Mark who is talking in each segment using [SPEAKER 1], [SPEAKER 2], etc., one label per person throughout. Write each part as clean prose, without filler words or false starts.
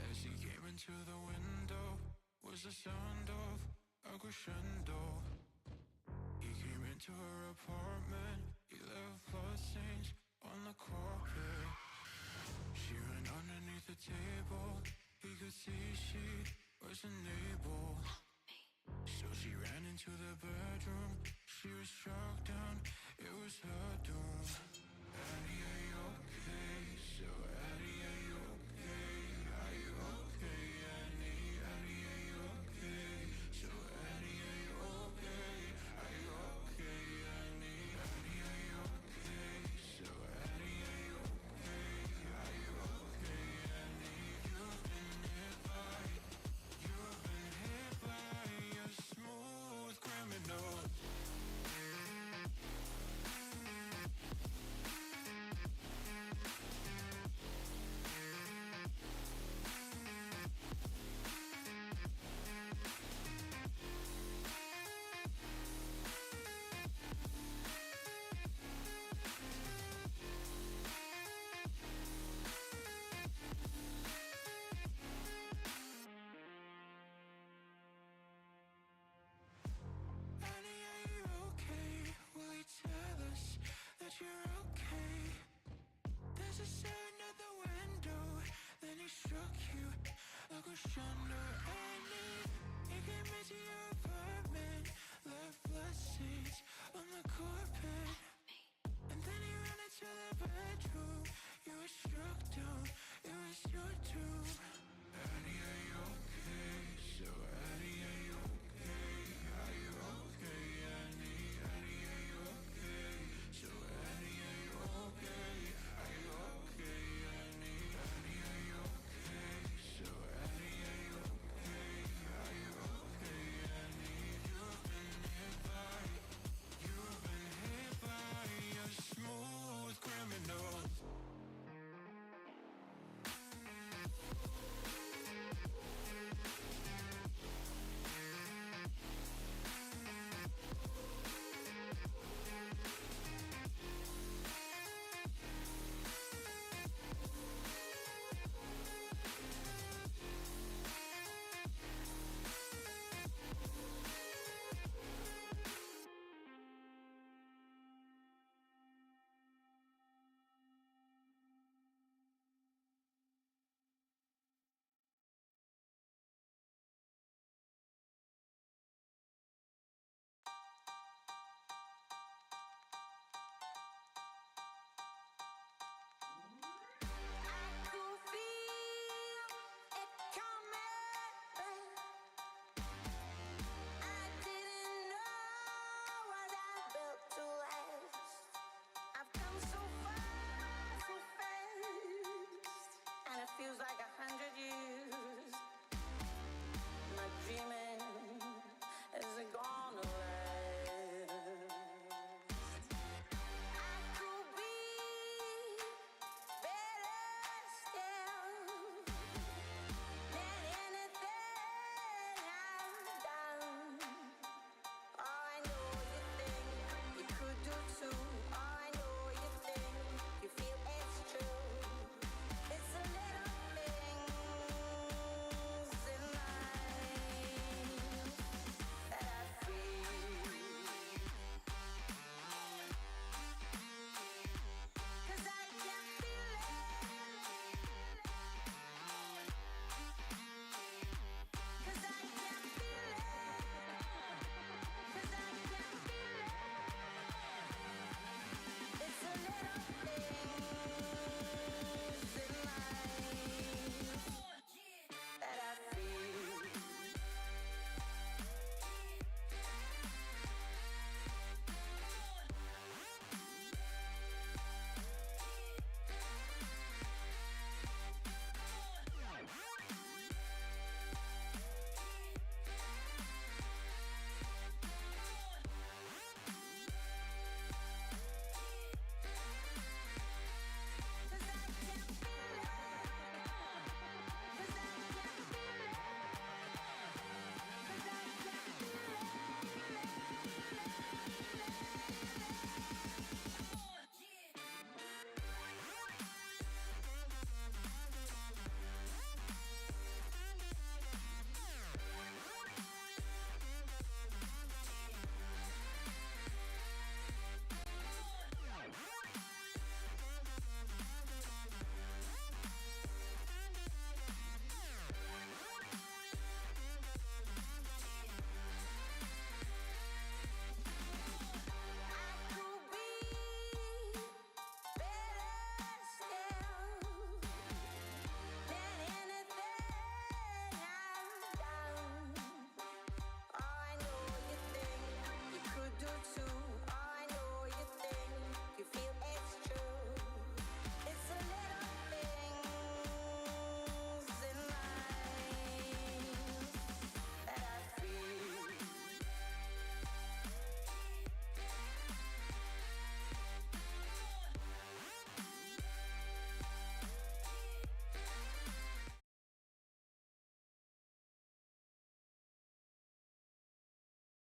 [SPEAKER 1] As he came into the window was the sound of a crescendo. He came into her apartment, he left bloodstains on the carpet. She went underneath the table, he could see she wasn't able. So she ran into the bedroom, she was struck down, it was her doom. Addie, are you okay? So Addie, are you okay? Are you okay, Annie? Addie, are you okay? So Addie, are you okay? Are you okay, Annie? Addie, are you okay? So Addie, are you okay? Are you okay, Annie? You've been hit by a smooth criminal. You're okay. There's a sign at the window. Then he struck you like a crescendo. He came into your apartment, left bloodstains on the carpet. And then he ran into the bedroom. You were struck down, it was your doom. Addie, are you okay? So Addie, are you okay? Are you okay, Annie? Addie, are you okay? So Annie, are you okay? Are you okay, Annie? Annie, are you okay? So Annie, are you okay? Are you okay, Annie? You've been hit by a smooth criminal.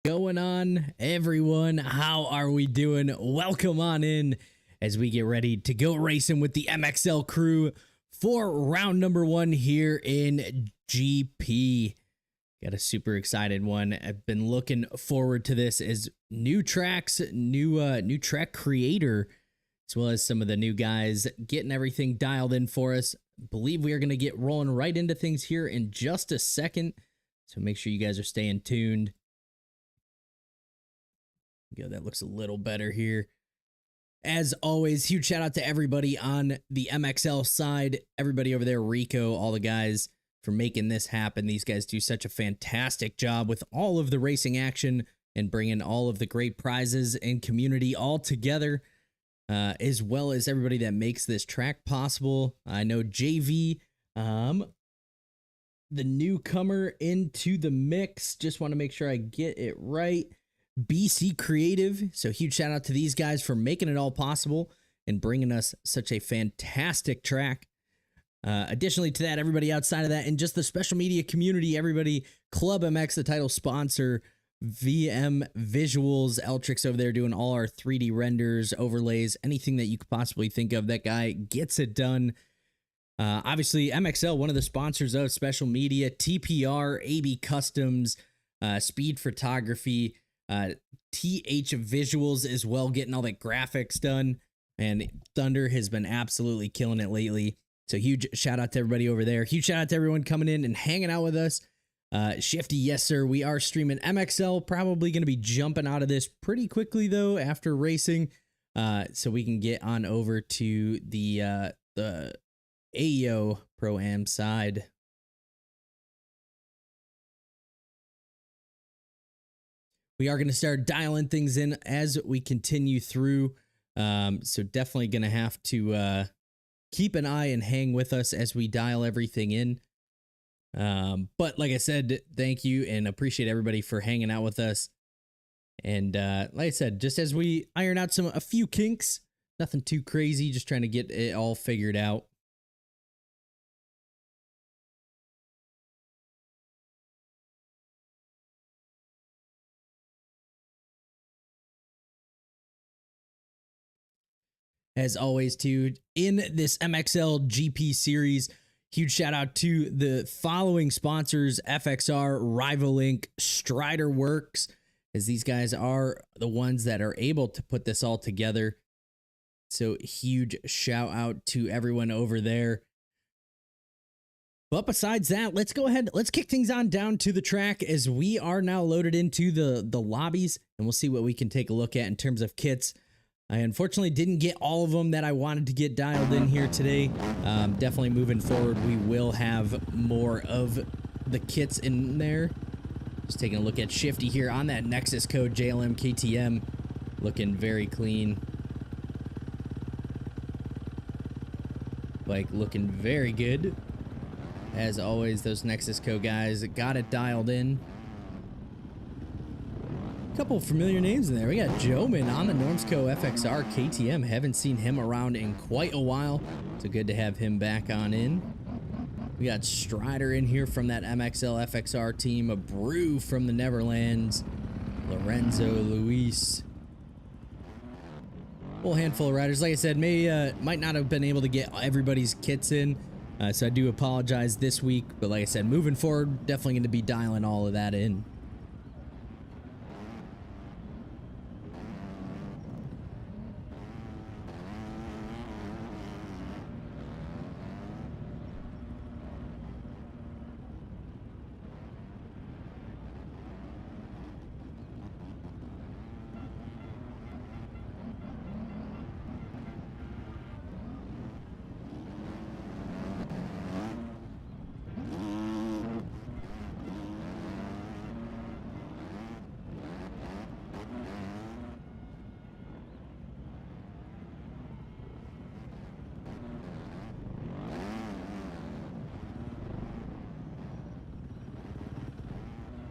[SPEAKER 2] Going on, everyone? How are we doing? Welcome on in as we get ready to go racing with the MXL crew for round number 1 here in GP. Got a super excited one. I've been looking forward to this as new tracks, new track creator, as well as some of the new guys getting everything dialed in for us. Believe we are going to get rolling right into things here in just a second. So make sure you guys are staying tuned. Go, that looks a little better here. As always, huge shout out to everybody on the MXL side, everybody over there, Rico, all the guys for making this happen. These guys do such a fantastic job with all of the racing action and bringing all of the great prizes and community all together, as well as everybody that makes this track possible. I know JV, the newcomer into the mix. Just want to make sure I get it right. BC Creative. So huge shout out to these guys for making it all possible and bringing us such a fantastic track. Additionally to that, everybody outside of that and just the special media community, everybody, Club MX, the title sponsor, VM Visuals, Eltrix over there doing all our 3D renders, overlays, anything that you could possibly think of. That guy gets it done. Obviously, MXL, one of the sponsors of special media, TPR, AB Customs, Speed Photography, TH Visuals as well, getting all that graphics done. And Thunder has been absolutely killing it lately. So huge shout out to everybody over there. Huge shout out to everyone coming in and hanging out with us. Shifty, yes, sir. We are streaming MXL. Probably going to be jumping out of this pretty quickly, though, after racing. So we can get on over to the AEO Pro-Am side. We are going to start dialing things in as we continue through. So definitely going to have to keep an eye and hang with us as we dial everything in. But like I said, thank you and appreciate everybody for hanging out with us. And like I said, just as we iron out a few kinks, nothing too crazy, just trying to get it all figured out. As always, too, in this MXL GP series, huge shout out to the following sponsors: FXR, Rivalink, Strider Works, as these guys are the ones that are able to put this all together. So huge shout out to everyone over there. But besides that, let's go ahead. Let's kick things on down to the track as we are now loaded into the lobbies, and we'll see what we can take a look at in terms of kits. I unfortunately didn't get all of them that I wanted to get dialed in here today. Definitely moving forward, we will have more of the kits in there. Just taking a look at Shifty here on that Nexus code, JLM KTM. Looking very clean. Bike looking very good. As always, those Nexus code guys got it dialed in. Couple familiar names in there. We got Joman on the Normsco FXR KTM. Haven't seen him around in quite a while, so good to have him back on in. We got Strider in here from that MXL FXR team. A Brew from the Netherlands. Lorenzo Luis. Full handful of riders. Like I said, might not have been able to get everybody's kits in, so I do apologize this week. But like I said, moving forward, definitely going to be dialing all of that in.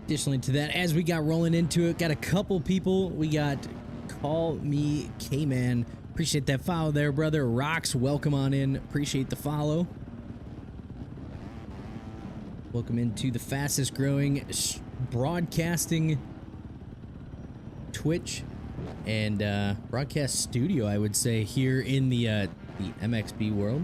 [SPEAKER 2] Additionally to that, as we got rolling into it, got a couple people. We got Call Me K-Man. Appreciate that follow there, brother. Rocks, welcome on in. Appreciate the follow. Welcome into the fastest growing broadcasting Twitch and broadcast studio, I would say, here in the MXB world.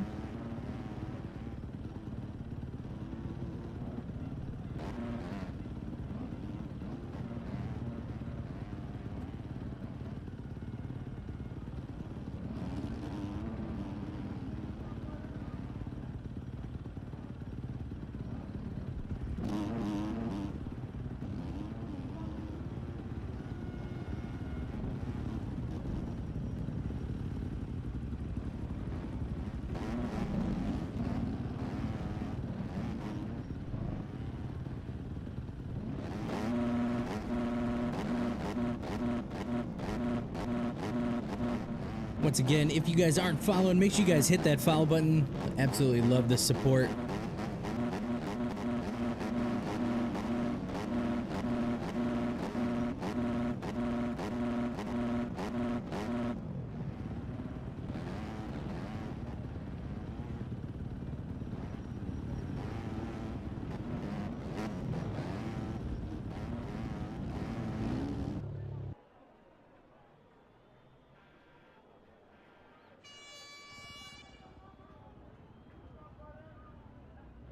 [SPEAKER 2] Once again, if you guys aren't following, make sure you guys hit that follow button. Absolutely love the support.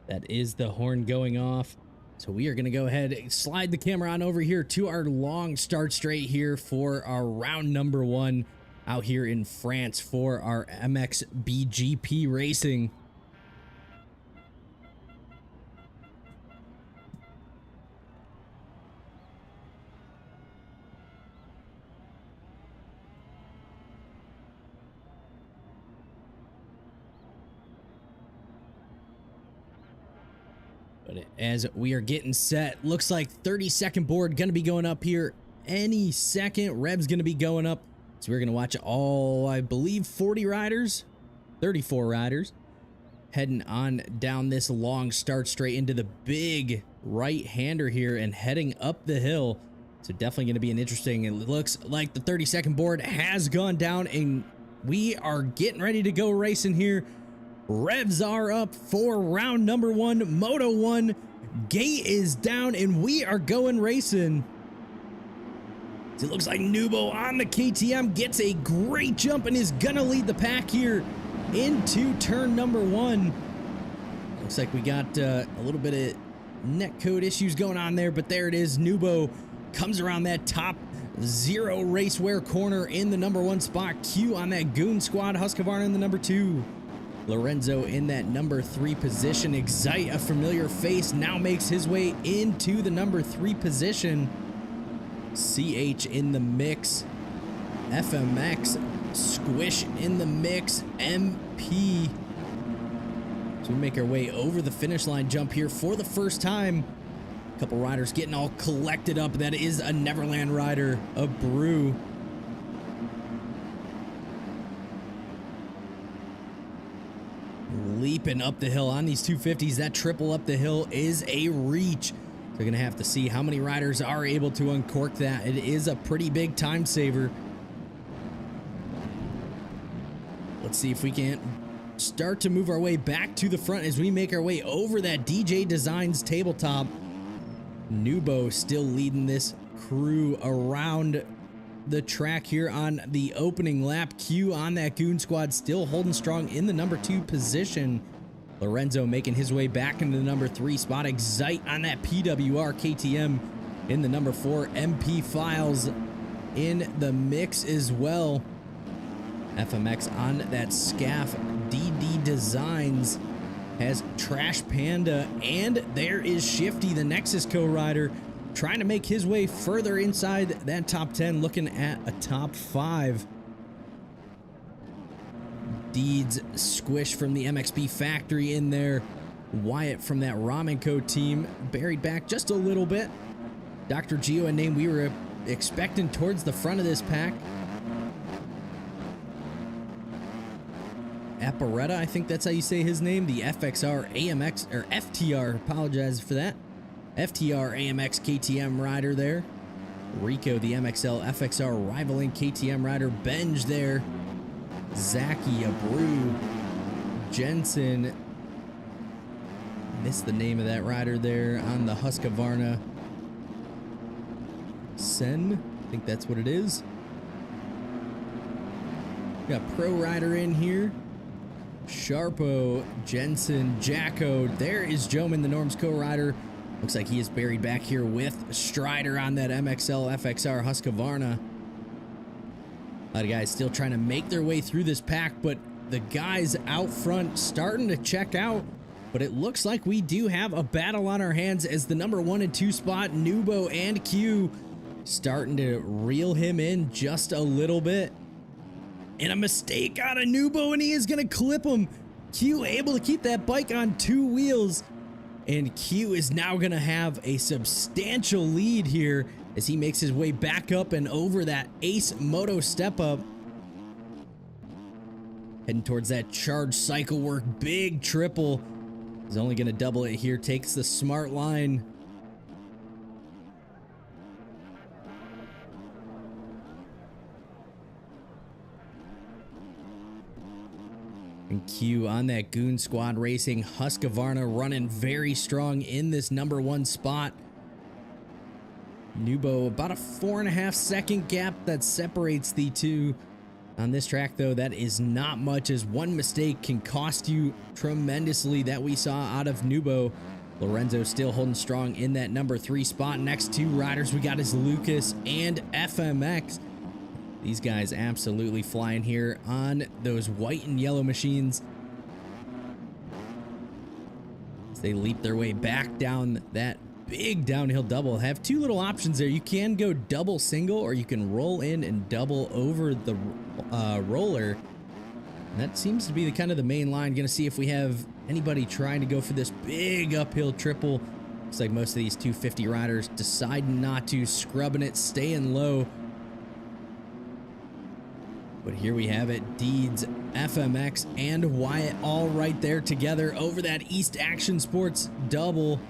[SPEAKER 2] That is the horn going off. So we are going to go ahead and slide the camera on over here to our long start straight here for our round number 1 out here in France for our MXBGP racing. But as we are getting set, looks like 30-second board going to be going up here any second. Reb's going to be going up. So we're going to watch all, I believe, 40 riders, 34 riders, heading on down this long start straight into the big right-hander here and heading up the hill. So definitely going to be an interesting, it looks like the 30-second board has gone down and we are getting ready to go racing here. Revs are up for round number 1, Moto 1. Gate is down and we are going racing. So it looks like Nubo on the KTM gets a great jump and is gonna lead the pack here into turn number 1. Looks like we got a little bit of netcode issues going on there, but there it is. Nubo comes around that top 0 racewear corner in the number 1 spot. Q on that Goon Squad. Husqvarna in the number 2. Lorenzo in that number 3 position. Excite, a familiar face, now makes his way into the number 3 position. CH in the mix. FMX, Squish in the mix. MP. So we make our way over the finish line jump here for the first time. A couple riders getting all collected up. That is a Neverland rider, a Brew. Leaping up the hill on these 250s. That triple up the hill is a reach. They're going to have to see how many riders are able to uncork that. It is a pretty big time saver. Let's see if we can't start to move our way back to the front as we make our way over that DJ Designs tabletop. Nubo still leading this crew around the track here on the opening lap. Q on that Goon Squad still holding strong in the number 2 position. Lorenzo making his way back into the number 3 spot. Excite on that PWR. KTM in the number 4. MP Files in the mix as well. FMX on that SCAF. DD Designs has Trash Panda, and there is Shifty, the Nexus co-rider, trying to make his way further inside that top 10, looking at a top 5. Deeds, Squish from the MXB factory in there. Wyatt from that Ramen Co team, buried back just a little bit. Dr. Gio, a name we were expecting towards the front of this pack. Apparetta, I think that's how you say his name. The FXR AMX, or FTR, apologize for that. FTR AMX KTM rider there. Rico, the MXL FXR rivaling KTM rider. Benj there. Zaki, Brew. Jensen. Missed the name of that rider there on the Husqvarna. Sen. think that's what it is. Got Pro Rider in here. Sharpo, Jensen, Jacko. There is Joman, the Norms co-rider. Looks like he is buried back here with Strider on that MXL FXR Husqvarna. A lot of guys still trying to make their way through this pack, but the guys out front starting to check out. But it looks like we do have a battle on our hands as the number 1 and 2 spot, Nubo and Q, starting to reel him in just a little bit. And a mistake out of Nubo, and he is going to clip him. Q able to keep that bike on 2 wheels. And Q is now going to have a substantial lead here as he makes his way back up and over that Ace Moto step up. Heading towards that charge cycle work. Big triple. He's only going to double it here. Takes the smart line. And Q on that Goon Squad Racing Husqvarna running very strong in this number 1 spot. Nubo about a 4.5 second gap that separates the two. On this track though, that is not much, as one mistake can cost you tremendously that we saw out of Nubo. Lorenzo still holding strong in that number 3 spot. Next 2 riders we got is Lucas and FMX. These guys absolutely flying here on those white and yellow machines as they leap their way back down that big downhill double. Have 2 little options there. You can go double single, or you can roll in and double over the roller. And that seems to be the kind of the main line. Gonna see if we have anybody trying to go for this big uphill triple. Looks like most of these 250 riders decide not to, scrubbing it, staying low. But here we have it, Deeds, FMX, and Wyatt all right there together over that East Action Sports double.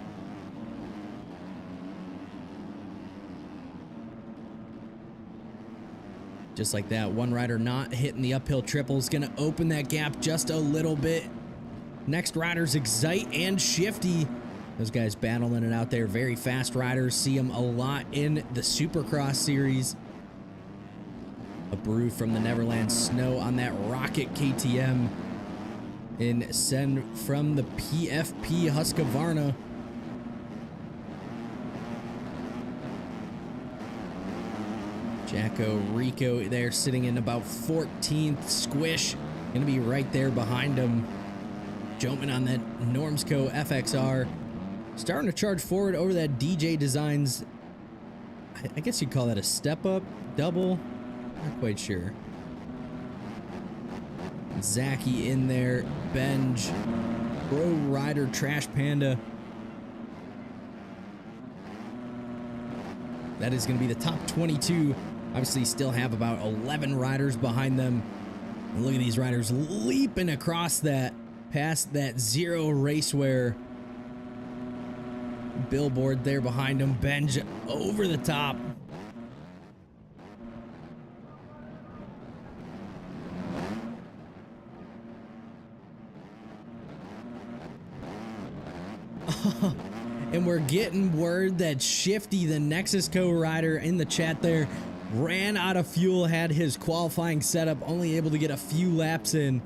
[SPEAKER 2] Just like that, one rider not hitting the uphill triple is going to open that gap just a little bit. Next riders, Excite and Shifty. Those guys battling it out there. Very fast riders. See them a lot in the Supercross series. A brew from the Neverland Snow on that Rocket KTM. And send from the PFP Husqvarna. Jacko, Rico there sitting in about 14th. Squish gonna be right there behind him. Jumping on that Normsco FXR. Starting to charge forward over that DJ Designs. I guess you'd call that a step up, double. Not quite sure. Zachy in there. Benj. Pro Rider Trash Panda. That is going to be the top 22. Obviously still have about 11 riders behind them. And look at these riders leaping across that, past that Zero Racewear billboard there behind them. Benj over the top. And we're getting word that Shifty, the Nexus co-rider in the chat there, ran out of fuel, had his qualifying setup, only able to get a few laps in.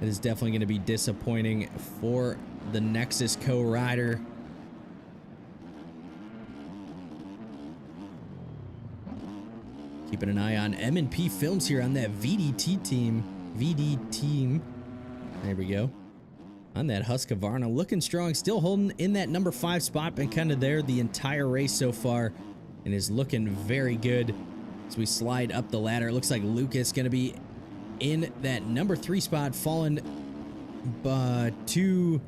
[SPEAKER 2] It is definitely going to be disappointing for the Nexus co-rider. Keeping an eye on M&P Films here on that VD team. There we go. On that Husqvarna, looking strong, still holding in that number 5 spot, been kind of there the entire race so far, and is looking very good as we slide up the ladder. It looks like Lucas going to be in that number 3 spot, falling to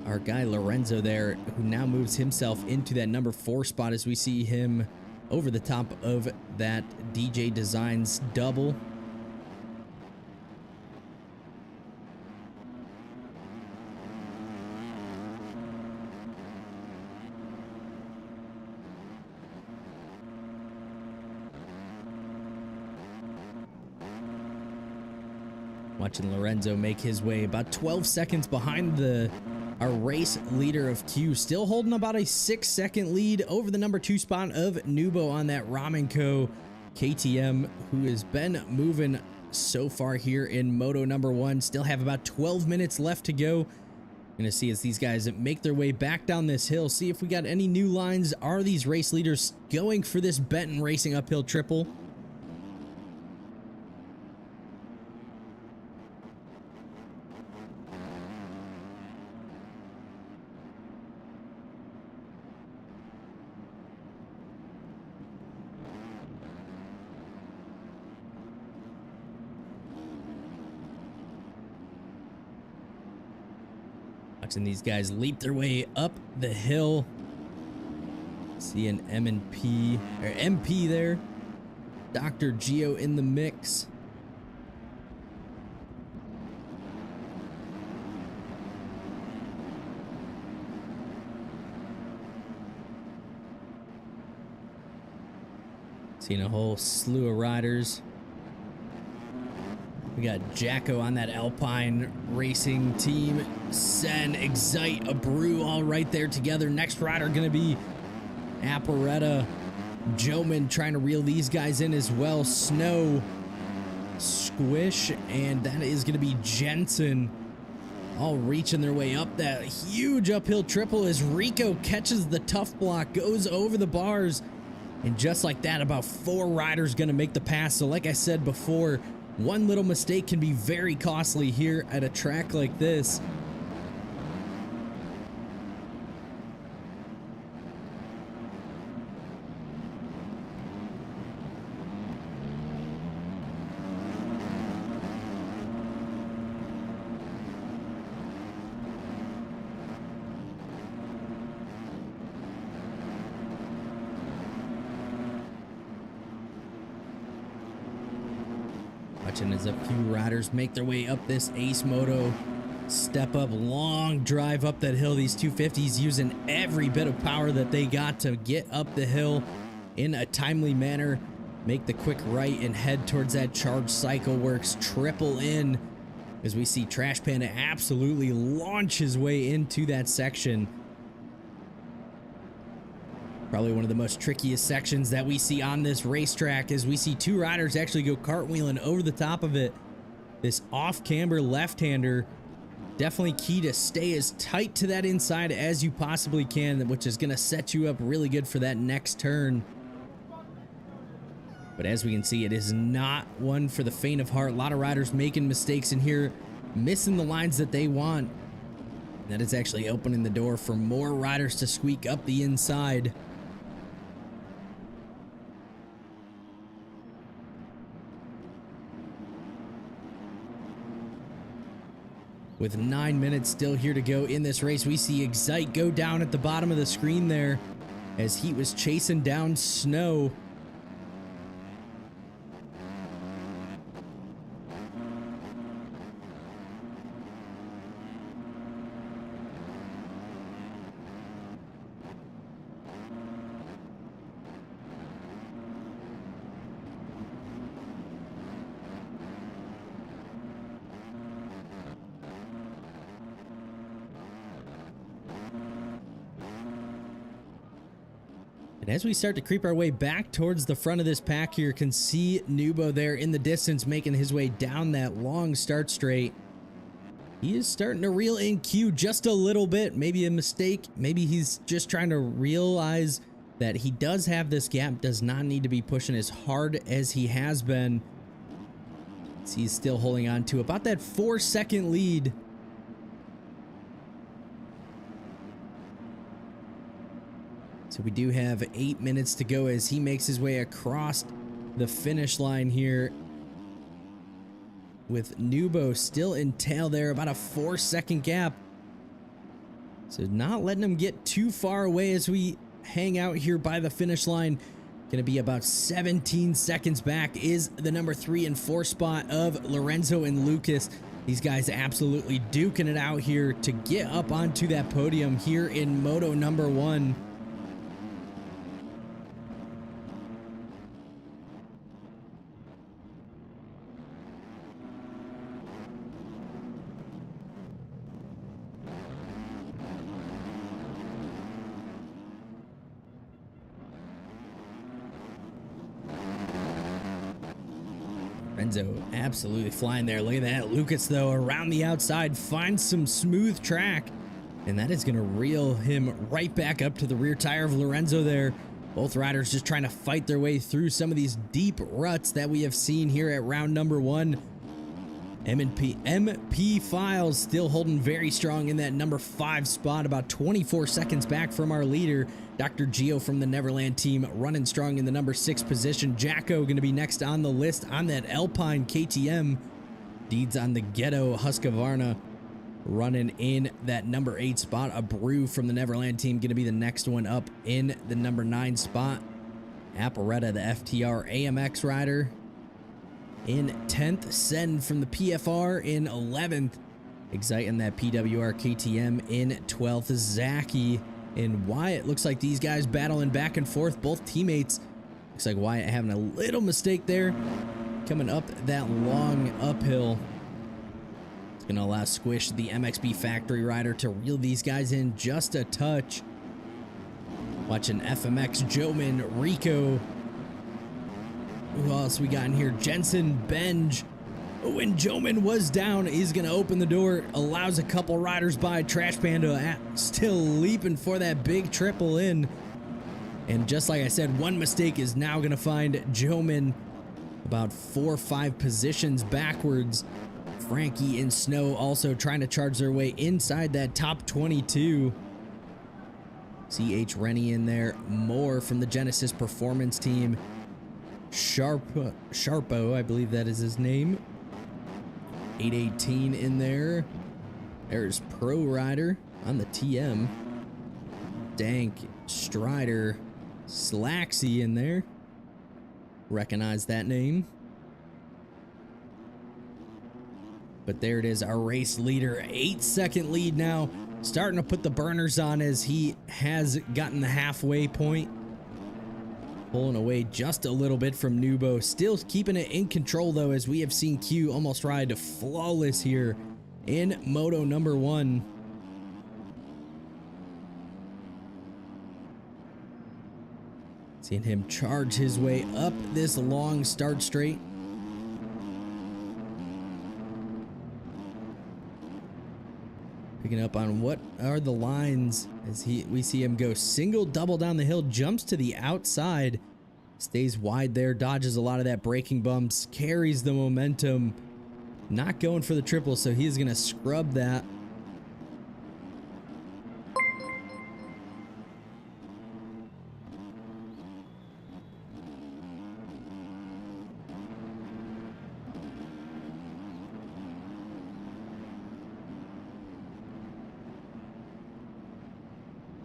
[SPEAKER 2] our guy Lorenzo there, who now moves himself into that number 4 spot as we see him over the top of that DJ Designs double. Watching Lorenzo make his way about 12 seconds behind our race leader of Q, still holding about a 6-second lead over the number 2 spot of Nubo on that Ramen Co. KTM, who has been moving so far here in Moto number 1. Still have about 12 minutes left to go. Gonna see as these guys make their way back down this hill, see if we got any new lines. Are these race leaders going for this Benton Racing uphill triple? Watching these guys leap their way up the hill. See an M&P or MP there. Dr. Geo in the mix. Seeing a whole slew of riders. We got Jacko on that Alpine Racing team. Sen, Excite, Abreu all right there together. Next rider going to be Apparetta. Joman trying to reel these guys in as well. Snow, Squish, and that is going to be Jensen. All reaching their way up that huge uphill triple as Rico catches the tough block, goes over the bars. And just like that, about 4 riders going to make the pass. So like I said before, one little mistake can be very costly here at a track like this. Watching as a few riders make their way up this Ace Moto step up, long drive up that hill. These 250s using every bit of power that they got to get up the hill in a timely manner. Make the quick right and head towards that Charged Cycle Works triple in as we see Trash Panda absolutely launch his way into that section. Probably one of the most trickiest sections that we see on this racetrack as we see 2 riders actually go cartwheeling over the top of it. This off-camber left-hander, definitely key to stay as tight to that inside as you possibly can, which is going to set you up really good for that next turn. But as we can see, it is not one for the faint of heart. A lot of riders making mistakes in here, missing the lines that they want. That is actually opening the door for more riders to squeak up the inside. With 9 minutes still here to go in this race, we see Excite go down at the bottom of the screen there as he was chasing down Snow. And as we start to creep our way back towards the front of this pack here, can see Nubo there in the distance making his way down that long start straight. He is starting to reel in Q just a little bit. Maybe a mistake. Maybe he's just trying to realize that he does have this gap, does not need to be pushing as hard as he has been. So he's still holding on to about that 4-second lead. So we do have 8 minutes to go as he makes his way across the finish line here. With Nubo still in tail there, about a 4-second gap. So not letting him get too far away as we hang out here by the finish line. Gonna be about 17 seconds back is the number 3 and 4 spot of Lorenzo and Lucas. These guys absolutely duking it out here to get up onto that podium here in Moto number 1. Lorenzo absolutely flying there. Look at that. Lucas, though, around the outside, finds some smooth track. And that is going to reel him right back up to the rear tire of Lorenzo there. Both riders just trying to fight their way through some of these deep ruts that we have seen here at round number 1. MP Files still holding very strong in that number 5 spot, about 24 seconds back from our leader. Dr. Gio from the Neverland team running strong in the number 6 position. Jacko going to be next on the list on that Alpine KTM. Deeds on the Ghetto Husqvarna running in that number 8 spot. A Brew from the Neverland team going to be the next one up in the number 9 spot. Apparetta, the FTR AMX rider, in 10th. Sen from the PFR in 11th. Exciting that PWR KTM in 12th. Zaki and Wyatt. Looks like these guys battling back and forth. Both teammates. Looks like Wyatt having a little mistake there. Coming up that long uphill. It's going to allow Squish, the MXB factory rider, to reel these guys in just a touch. Watching FMX, Joman, Rico. Who else we got in here? Jensen, Benj. Oh, and Joman was down. He's going to open the door. Allows a couple riders by. Trash Panda still leaping for that big triple in. And just like I said, one mistake is now going to find Joman about 4 or 5 positions backwards. Frankie and Snow also trying to charge their way inside that top 22. CH Rennie in there. More from the Genesis Performance team. Sharpo, I believe that is his name. 818 in there. There's Pro Rider on the TM. Dank, Strider, Slaxy in there. Recognize that name. But there it is, our race leader. 8-second lead now. Starting to put the burners on as he has gotten the halfway point. Pulling away just a little bit from Nubo. Still keeping it in control, though, as we have seen Q almost ride flawless here in Moto number 1. Seeing him charge his way up this long start straight. Picking up on what are the lines as we see him go single, double down the hill, jumps to the outside, stays wide there, dodges a lot of that braking bumps, carries the momentum, not going for the triple, so he's going to scrub that.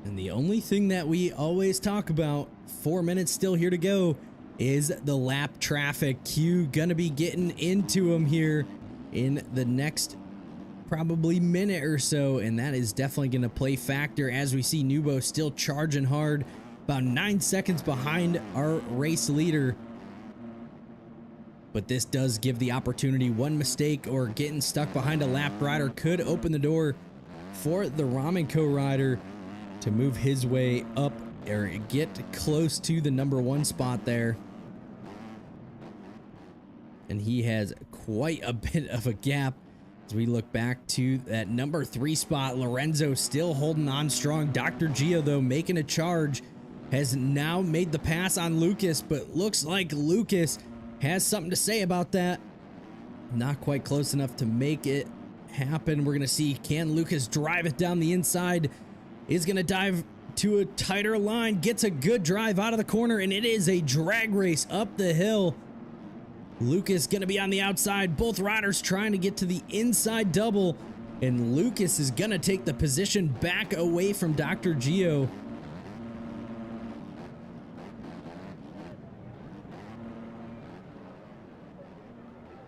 [SPEAKER 2] And the only thing that we always talk about, 4 minutes still here to go, is the lap traffic. Q gonna be getting into him here in the next probably minute or so, and that is definitely gonna play factor as we see Nubo still charging hard, about 9 seconds behind our race leader. But this does give the opportunity. One mistake or getting stuck behind a lap rider could open the door for the Ramen Co rider to move his way up or get close to the number 1 spot there. And he has quite a bit of a gap as we look back to that number 3 spot. Lorenzo still holding on strong. Dr. Gio, though, making a charge, has now made the pass on Lucas, but looks like Lucas has something to say about that. Not quite close enough to make it happen. We're going to see, can Lucas drive it down the inside? Is going to dive to a tighter line, gets a good drive out of the corner, and it is a drag race up the hill. Lucas going to be on the outside. Both riders trying to get to the inside double, and Lucas is going to take the position back away from Dr. Gio.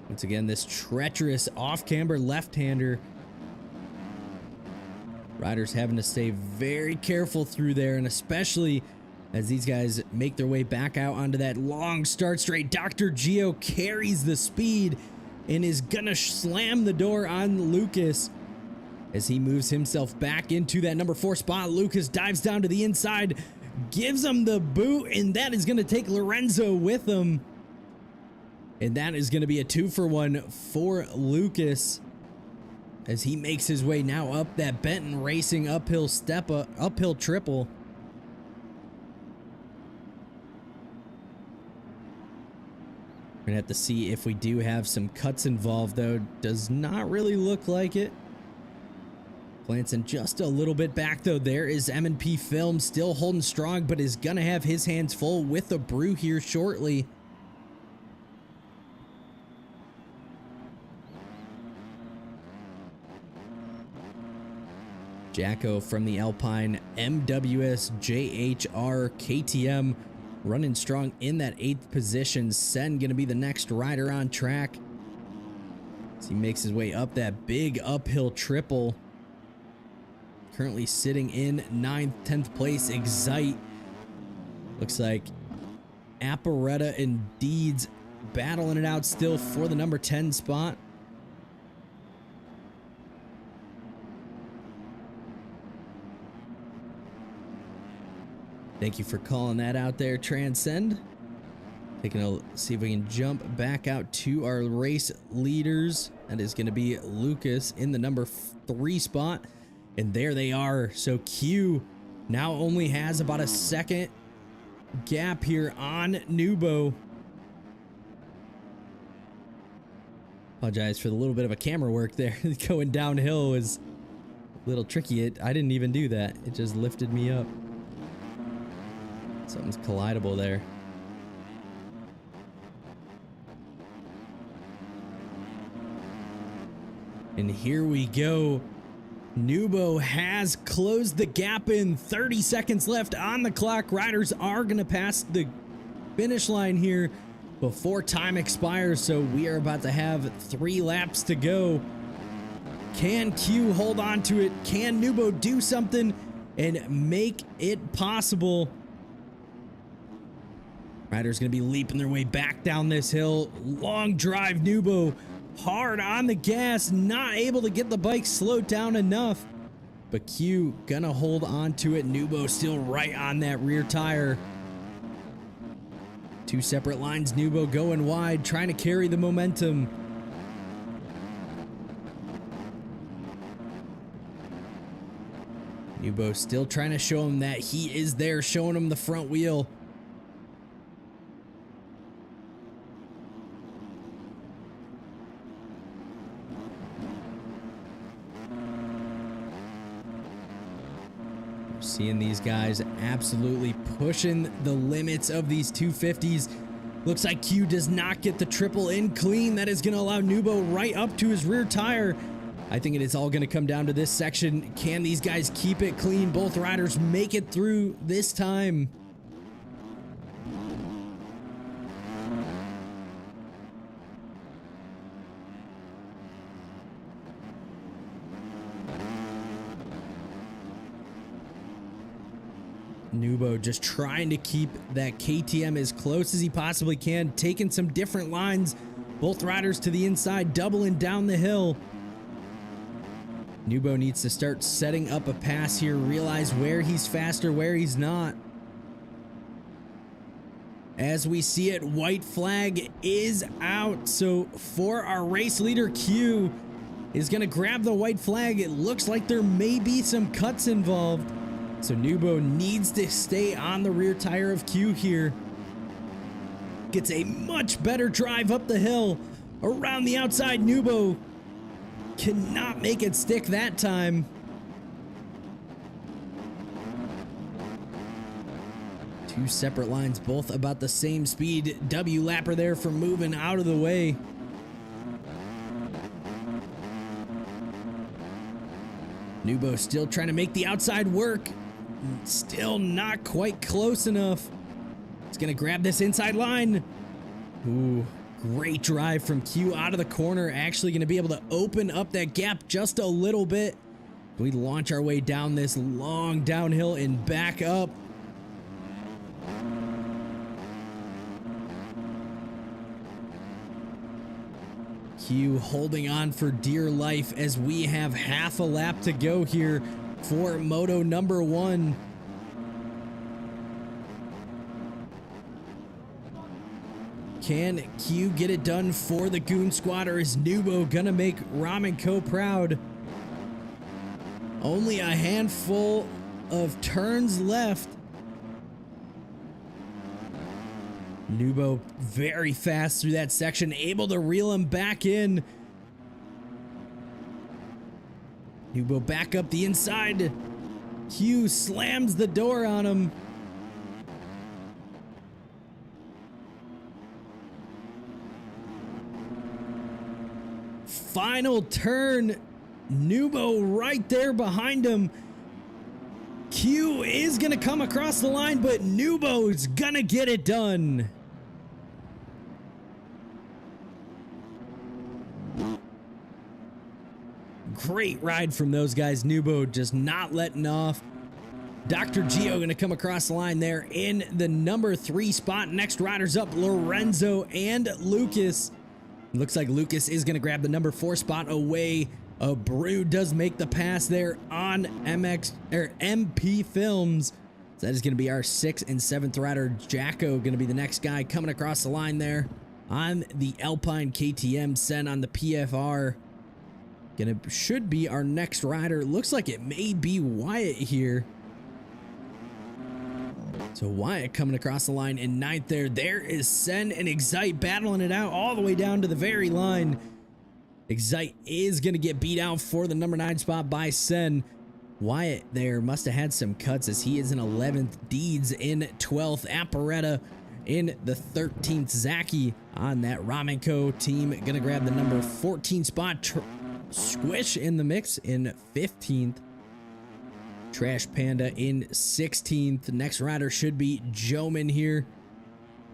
[SPEAKER 2] Once again, this treacherous off-camber left-hander. Riders having to stay very careful through there, and especially as these guys make their way back out onto that long start straight. Dr. Gio carries the speed and is gonna slam the door on Lucas as he moves himself back into that number 4 spot. Lucas dives down to the inside, gives him the boot, and that is gonna take Lorenzo with him. And that is going to be a 2-for-1 for Lucas as he makes his way now up that Benton Racing uphill triple. We're going to have to see if we do have some cuts involved, though. Does not really look like it. Glancing just a little bit back, though, there is M&P Film still holding strong, but is going to have his hands full with the brew here shortly. Jacko from the Alpine MWS JHR KTM running strong in that 8th position. Sen going to be the next rider on track as he makes his way up that big uphill triple. Currently sitting in 9th, 10th place. Excite. Looks like Apparetta and Deeds battling it out still for the number 10 spot. Thank you for calling that out there, Transcend. Taking a see if we can jump back out to our race leaders. That is going to be Lucas in the number 3 spot. And there they are. So Q now only has about a second gap here on Nubo. Apologize for the little bit of a camera work there. Going downhill was a little tricky. I didn't even do that. It just lifted me up. Something's collidable there. And here we go. Nubo has closed the gap in 30 seconds left on the clock. Riders are going to pass the finish line here before time expires. So we are about to have 3 laps to go. Can Q hold on to it? Can Nubo do something and make it possible? Riders going to be leaping their way back down this hill. Long drive, Nubo hard on the gas, not able to get the bike slowed down enough. But Q gonna hold on to it. Nubo still right on that rear tire. 2 separate lines, Nubo going wide, trying to carry the momentum. Nubo still trying to show him that he is there, showing him the front wheel. Seeing these guys absolutely pushing the limits of these 250s. Looks like Q does not get the triple in clean. That is going to allow Nubo right up to his rear tire. I think it is all going to come down to this section. Can these guys keep it clean? Both riders make it through this time. Nubo just trying to keep that KTM as close as he possibly can, taking some different lines. Both riders to the inside, doubling down the hill. Nubo needs to start setting up a pass here, realize where he's faster, where he's not. As we see it, white flag is out. So for our race leader, Q is going to grab the white flag. It looks like there may be some cuts involved. So Nubo needs to stay on the rear tire of Q here. Gets a much better drive up the hill. Around the outside, Nubo cannot make it stick that time. Two separate lines, both about the same speed. W lapper there for moving out of the way. Nubo still trying to make the outside work. Still not quite close enough. It's gonna grab this inside line. Ooh, great drive from Q out of the corner. Actually gonna be able to open up that gap just a little bit. We launch our way down this long downhill and back up. Q holding on for dear life as we have half a lap to go here for moto number 1. Can Q get it done for the Goon Squad, or is Nubo gonna make Ramen Co proud? Only a handful of turns left. Nubo very fast through that section, able to reel him back in. Nubo back up the inside. Q slams the door on him. Final turn. Nubo right there behind him. Q is going to come across the line, but Nubo's going to get it done. Great ride from those guys. Nubo just not letting off. Dr. Gio going to come across the line there in the number 3 spot. Next riders up, Lorenzo and Lucas. Looks like Lucas is going to grab the number 4 spot away. Brew does make the pass there on MP Films. So that is going to be our 6th and 7th rider. Jacko going to be the next guy coming across the line there on the Alpine KTM. Sen on the PFR. Should be our next rider. Looks like it may be Wyatt here. So Wyatt coming across the line in 9th there. There is Sen and Excite battling it out all the way down to the very line. Excite is going to get beat out for the number 9 spot by Sen. Wyatt there must have had some cuts as he is in 11th. Deeds in 12th. Apparetta in the 13th. Zaki on that Ramenco team going to grab the number 14 spot. Squish in the mix in 15th. Trash Panda in 16th. Next rider should be Joman here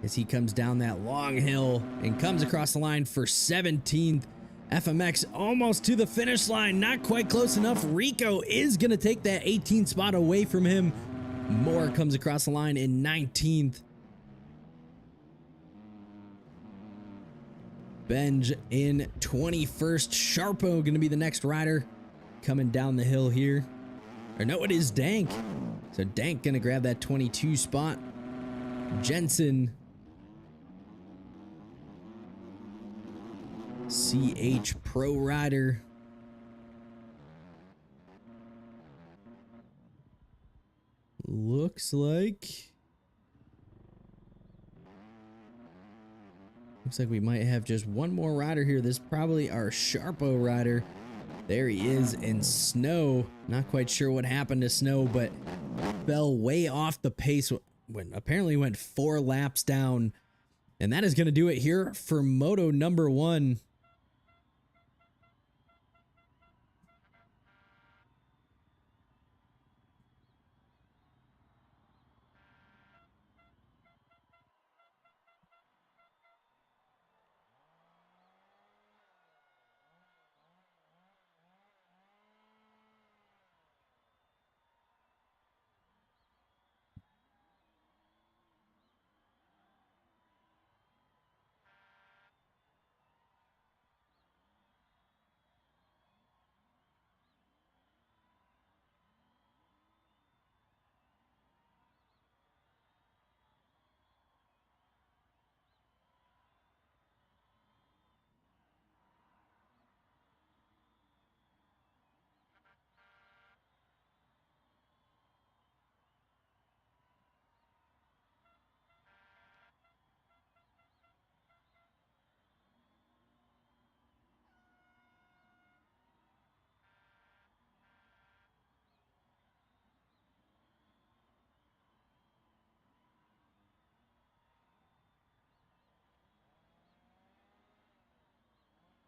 [SPEAKER 2] as he comes down that long hill and comes across the line for 17th. FMX almost to the finish line, not quite close enough. Rico is going to take that 18th spot away from him. Moore comes across the line in 19th. Benj in 21st. Sharpo going to be the next rider coming down the hill here. Or no, it is Dank. So Dank going to grab that 22 spot. Jensen. CH Pro Rider. Looks like we might have just one more rider here. This is probably our Sharpo rider. There he is in Snow. Not quite sure what happened to Snow, but fell way off the pace. Apparently went 4 laps down. And that is going to do it here for Moto number 1.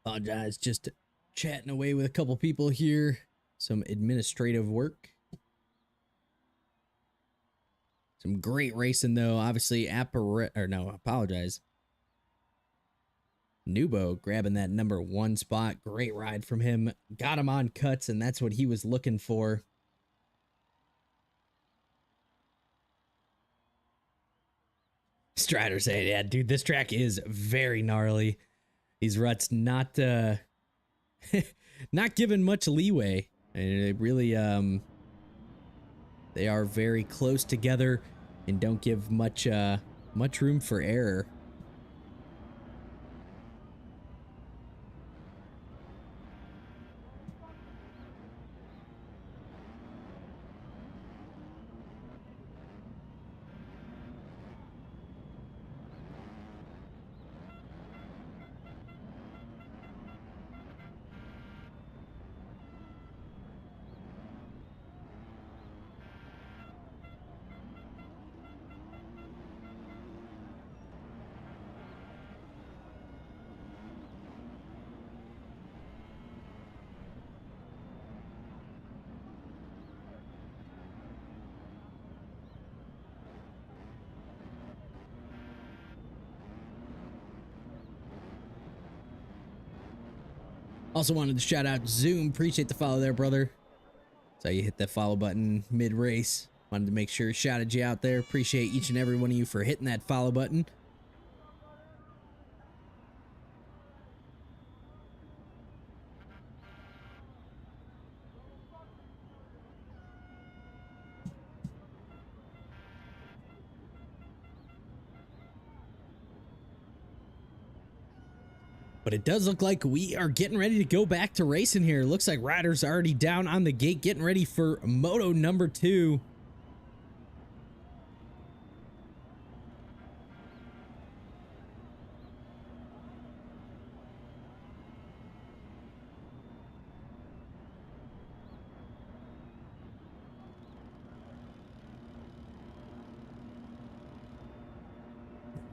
[SPEAKER 2] Apologize, just chatting away with a couple people here. Some administrative work. Some great racing though. Obviously, apologize. Nubo grabbing that number 1 spot. Great ride from him. Got him on cuts, and that's what he was looking for. Strider saying, yeah, dude, this track is very gnarly. These ruts not not given much leeway, and it really they are very close together and don't give much room for error. Also wanted to shout out Zoom. Appreciate the follow there, brother. So you hit that follow button mid-race. Wanted to make sure shouted you out there. Appreciate each and every one of you for hitting that follow button. But it does look like we are getting ready to go back to racing here. Looks like riders are already down on the gate, getting ready for moto number 2.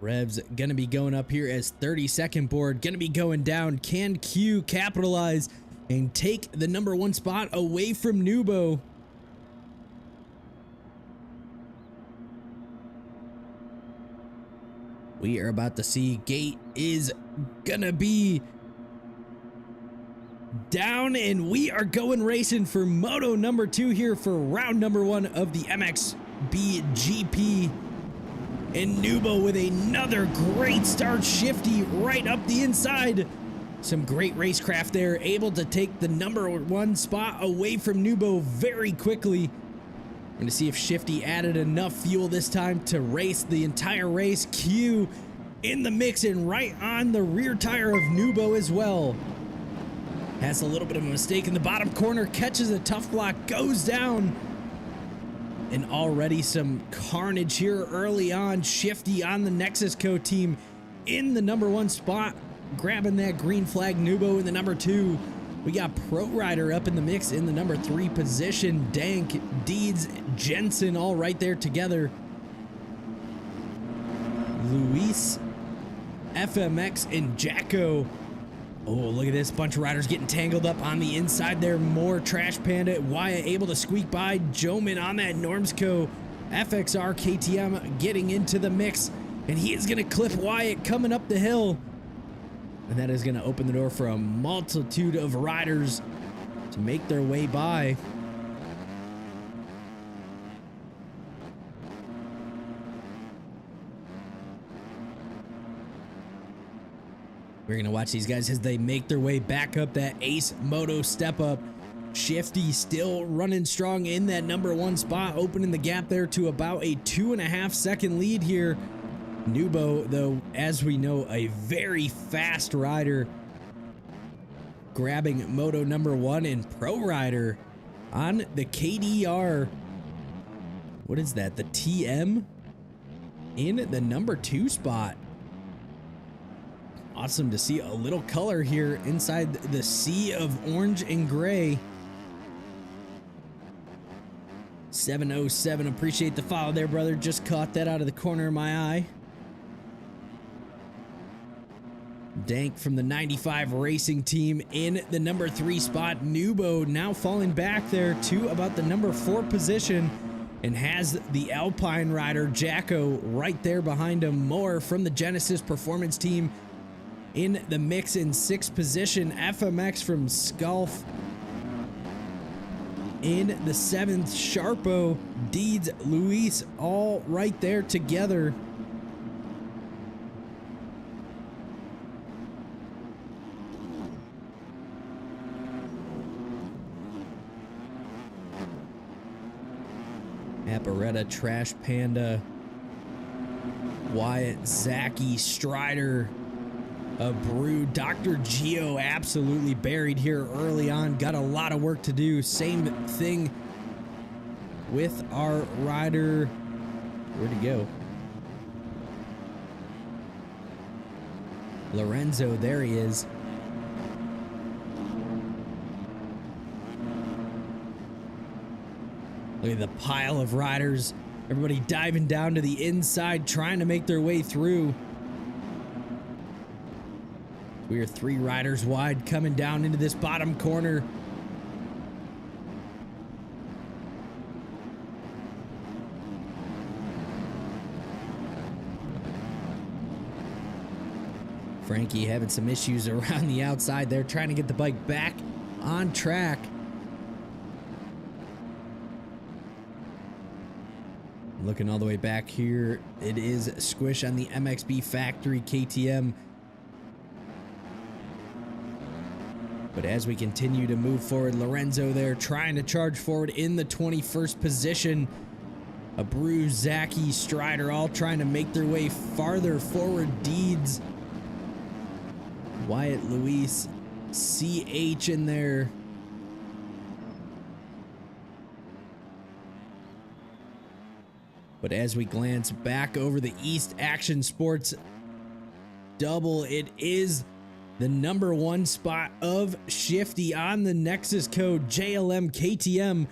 [SPEAKER 2] Revs gonna be going up here as 32nd board, gonna be going down. Can Q capitalize and take the number 1 spot away from Nubo? We are about to see gate is gonna be down, and we are going racing for moto number 2 here for round number 1 of the MXBGP. And Nubo with another great start. Shifty right up the inside. Some great racecraft there, able to take the number 1 spot away from Nubo very quickly. We're going to see if Shifty added enough fuel this time to race the entire race. Q in the mix and right on the rear tire of Nubo as well. Has a little bit of a mistake in the bottom corner, catches a tough block, goes down. And already some carnage here early on. Shifty on the Nexus Co team in the number 1 spot, grabbing that green flag. Nubo in the number 2. We got Pro Rider up in the mix in the number 3 position. Dank, Deeds, Jensen all right there together. Luis, FMX, and Jacko. Oh, look at this. Bunch of riders getting tangled up on the inside there. More Trash Panda. Wyatt able to squeak by. Joman on that Normsco. FXR KTM getting into the mix. And he is going to clip Wyatt coming up the hill. And that is going to open the door for a multitude of riders to make their way by. We're going to watch these guys as they make their way back up that Ace Moto step up. Shifty still running strong in that number 1 spot, opening the gap there to about a 2.5 second lead here. Nubo, though, as we know, a very fast rider, grabbing moto number 1, and Pro Rider on the KDR. What is that? The TM in the number 2 spot. Awesome to see a little color here inside the sea of orange and gray. 707, appreciate the follow there, brother. Just caught that out of the corner of my eye. Dank from the 95 Racing team in the number 3 spot. Nubo now falling back there to about the number 4 position and has the Alpine rider Jacko right there behind him. More from the Genesis Performance team in the mix in 6th position. FMX from Sculf in the 7th. Sharpo, Deeds, Luis all right there together. Apparetta, Trash Panda, Wyatt, Zaki, Strider, Brew, Dr. Geo absolutely buried here early on. Got a lot of work to do. Same thing with our rider. Where'd he go? Lorenzo, there he is. Look at the pile of riders. Everybody diving down to the inside, trying to make their way through. We are 3 riders wide coming down into this bottom corner. Frankie having some issues around the outside there, trying to get the bike back on track. Looking all the way back here, it is Squish on the MXB Factory KTM. But as we continue to move forward, Lorenzo there trying to charge forward in the 21st position. Abreu, Zaki, Strider all trying to make their way farther forward. Deeds, Wyatt, Luis, CH in there. But as we glance back over the East Action Sports double, it is the #1 spot of Shifty on the Nexus code JLM KTM,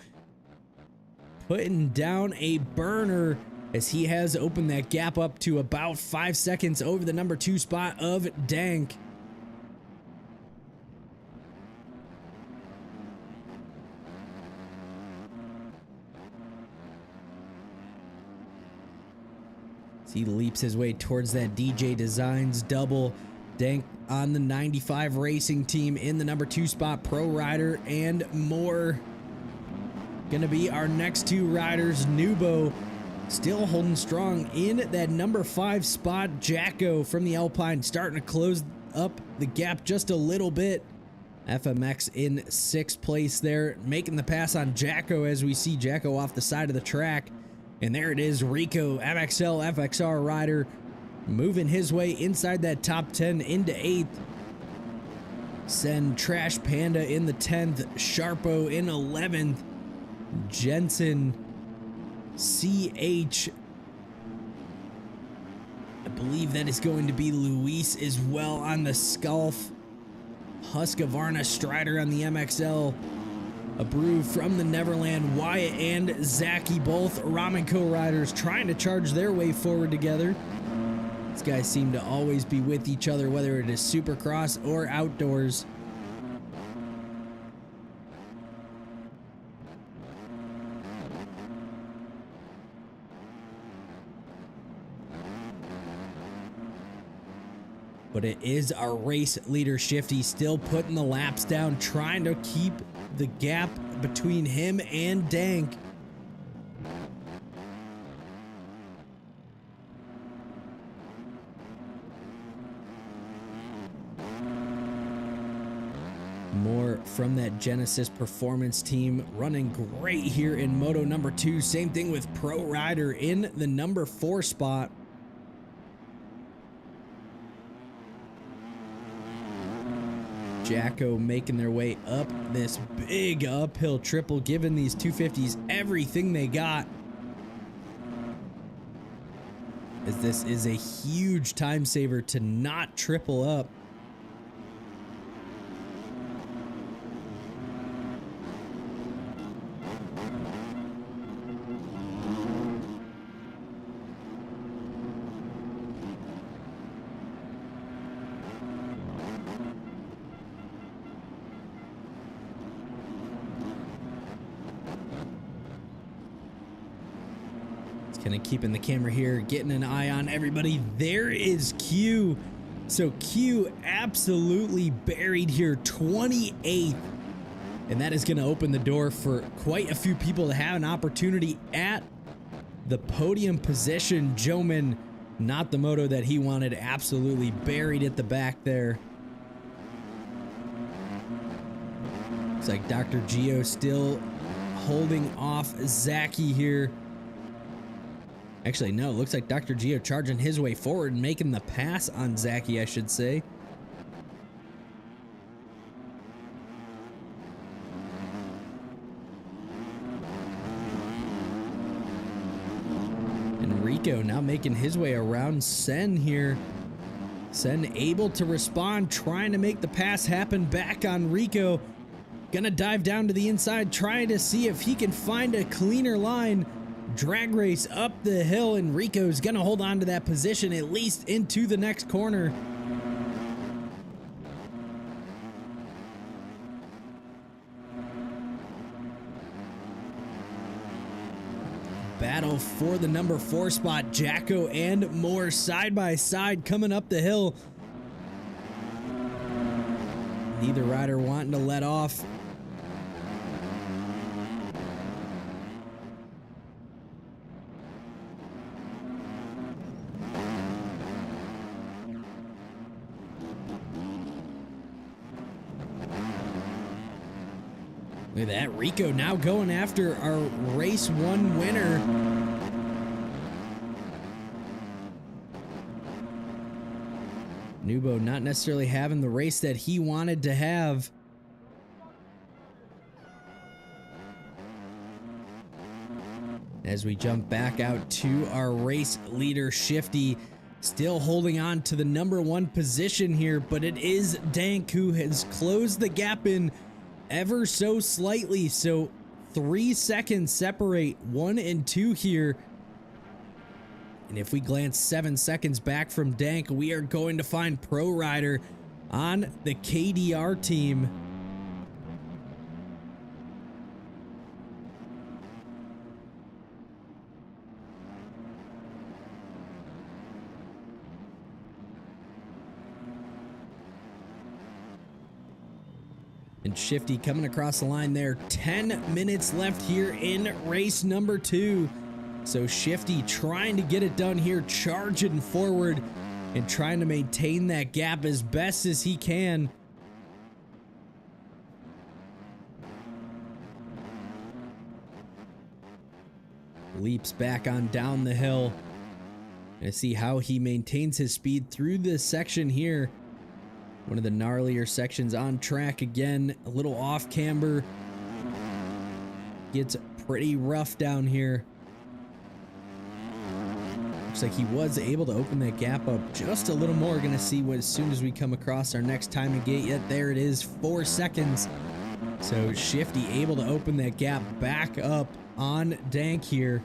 [SPEAKER 2] putting down a burner as he has opened that gap up to about 5 seconds over the #2 spot of Dank. He leaps his way towards that DJ Designs double. Dank on the 95 Racing Team in the #2 spot. Pro Rider and more. Gonna be our next two riders. Nubo still holding strong in that #5 spot. Jacko from the Alpine starting to close up the gap just a little bit. FMX in 6th place there, making the pass on Jacko as we see Jacko off the side of the track. And there it is, Rico, MXL FXR rider, moving his way inside that top 10 into 8th. Sen, Trash Panda in the 10th, Sharpo in 11th, Jensen, CH, I believe that is going to be Luis as well on the Sculf, Husqvarna Strider on the MXL, Abreu from the Neverland, Wyatt and Zaki, both Ramen co-riders trying to charge their way forward together. These guys seem to always be with each other, whether it is Supercross or outdoors. But it is our race leader, Shifty, still putting the laps down, trying to keep the gap between him and Dank. More from that Genesis Performance team, running great here in Moto #2. Same thing with Pro Rider in the #4 spot. Jacko making their way up this big uphill triple, giving these 250s everything they got, as this is a huge time saver to not triple up. Kind of keeping the camera here, getting an eye on everybody. There is Q. So Q absolutely buried here, 28th. And that is going to open the door for quite a few people to have an opportunity at the podium position. Joman, not the moto that he wanted, absolutely buried at the back there. Looks like Dr. Gio still holding off Zaki here. Actually, no, it looks like Dr. Gio charging his way forward and making the pass on Zaki, I should say. And Rico now making his way around Sen here. Sen able to respond, trying to make the pass happen back on Rico. Gonna dive down to the inside, trying to see if he can find a cleaner line. Drag race up the hill, and Rico's gonna hold on to that position at least into the next corner. Battle for the #4 spot. Jacko and Moore side by side coming up the hill. Neither rider wanting to let off. Look at that, Rico now going after our race 1 winner. Nubo not necessarily having the race that he wanted to have. As we jump back out to our race leader, Shifty, still holding on to the #1 position here, but it is Dank who has closed the gap in ever so slightly. So 3 seconds separate 1 and 2 here. And if we glance 7 seconds back from Dank, we are going to find Pro Rider on the KDR team. And Shifty coming across the line there. 10 minutes left here in race number 2. So Shifty trying to get it done here, charging forward and trying to maintain that gap as best as he can. Leaps back on down the hill. Gonna see how he maintains his speed through this section here. One of the gnarlier sections on track again. A little off camber. Gets pretty rough down here. Looks like he was able to open that gap up just a little more. Gonna see what as soon as we come across our next timing gate. Yet there it is, 4 seconds. So Shifty able to open that gap back up on Dank here.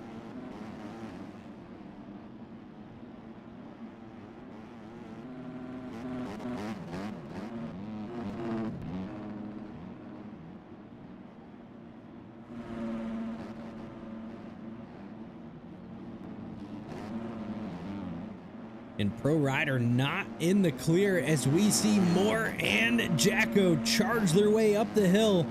[SPEAKER 2] And Pro Rider not in the clear as we see Moore and Jacko charge their way up the hill.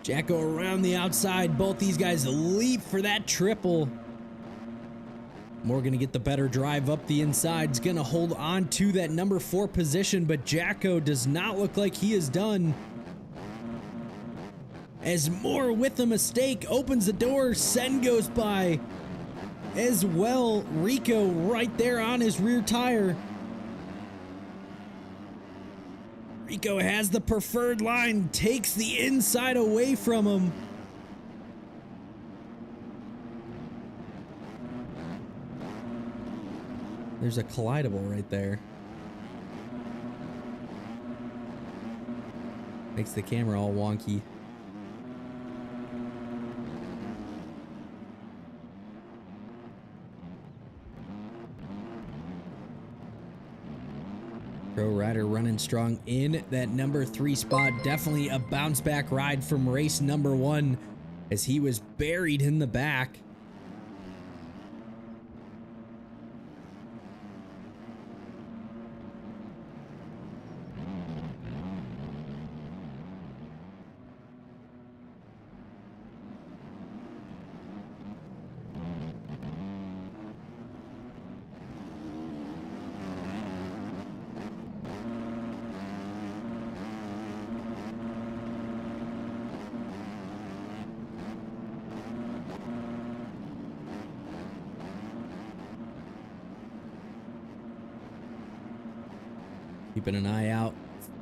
[SPEAKER 2] Jacko around the outside. Both these guys leap for that triple. Moore gonna get the better drive up the inside. He's gonna hold on to that #4 position, but Jacko does not look like he is done. As Moore with a mistake opens the door, Sen goes by. As well, Rico right there on his rear tire. Rico has the preferred line, takes the inside away from him. There's a collidable right there. Makes the camera all wonky. Pro Rider running strong in that #3 spot. Definitely a bounce back ride from race #1 as he was buried in the back. Keeping an eye out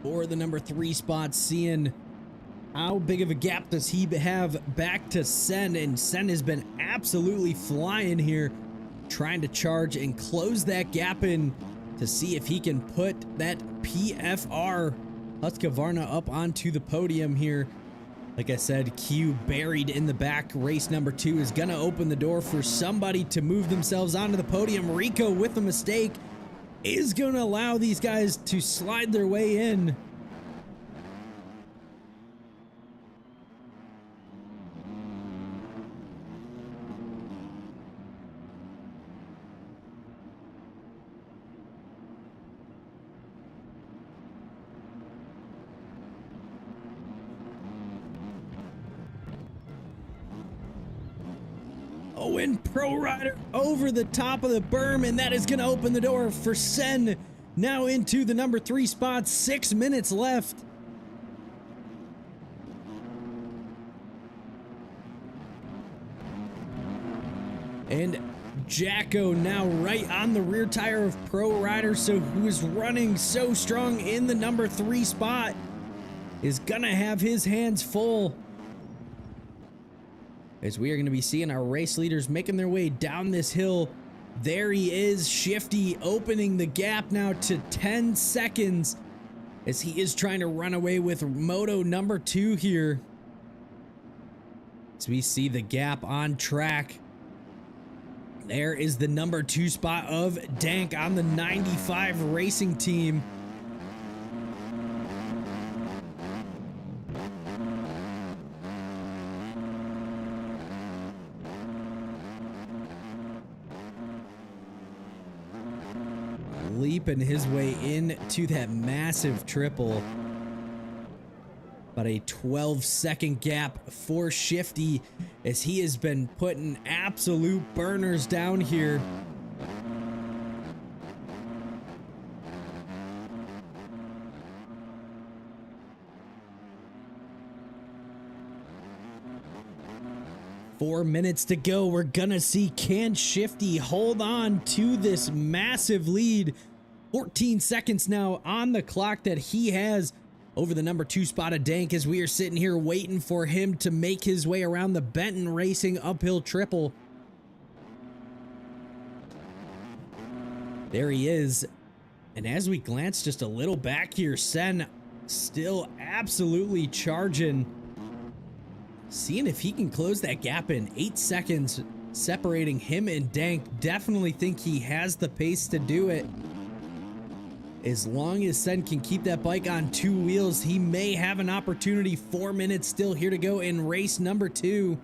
[SPEAKER 2] for the #3 spot, seeing how big of a gap does he have back to Sen. And Sen has been absolutely flying here, trying to charge and close that gap in to see if he can put that PFR Husqvarna up onto the podium here. Like I said, Q buried in the back. Race #2 is gonna open the door for somebody to move themselves onto the podium. Rico with a mistake is going to allow these guys to slide their way in. Oh, and Pro Rider over the top of the berm, and that is going to open the door for Sen now into the number 3 spot. 6 minutes left. And Jacko now right on the rear tire of Pro Rider, so who is running so strong in the number 3 spot is gonna have his hands full, as we are gonna be seeing our race leaders making their way down this hill. There he is, Shifty, opening the gap now to 10 seconds as he is trying to run away with Moto number 2 here. As we see the gap on track. There is the number 2 spot of Dank on the 95 racing team. Leaping his way into that massive triple. About a 12-second gap for Shifty as he has been putting absolute burners down here. Four minutes to go. We're gonna see, can Shifty hold on to this massive lead? 14 seconds now on the clock that he has over the number 2 spot of Dank, as we are sitting here waiting for him to make his way around the Benton Racing uphill triple. There he is. And as we glance just a little back here, Sen still absolutely charging. Seeing if he can close that gap in 8 seconds, separating him and Dank. Definitely think he has the pace to do it. As long as Sen can keep that bike on 2 wheels, he may have an opportunity. 4 minutes still here to go in race number 2.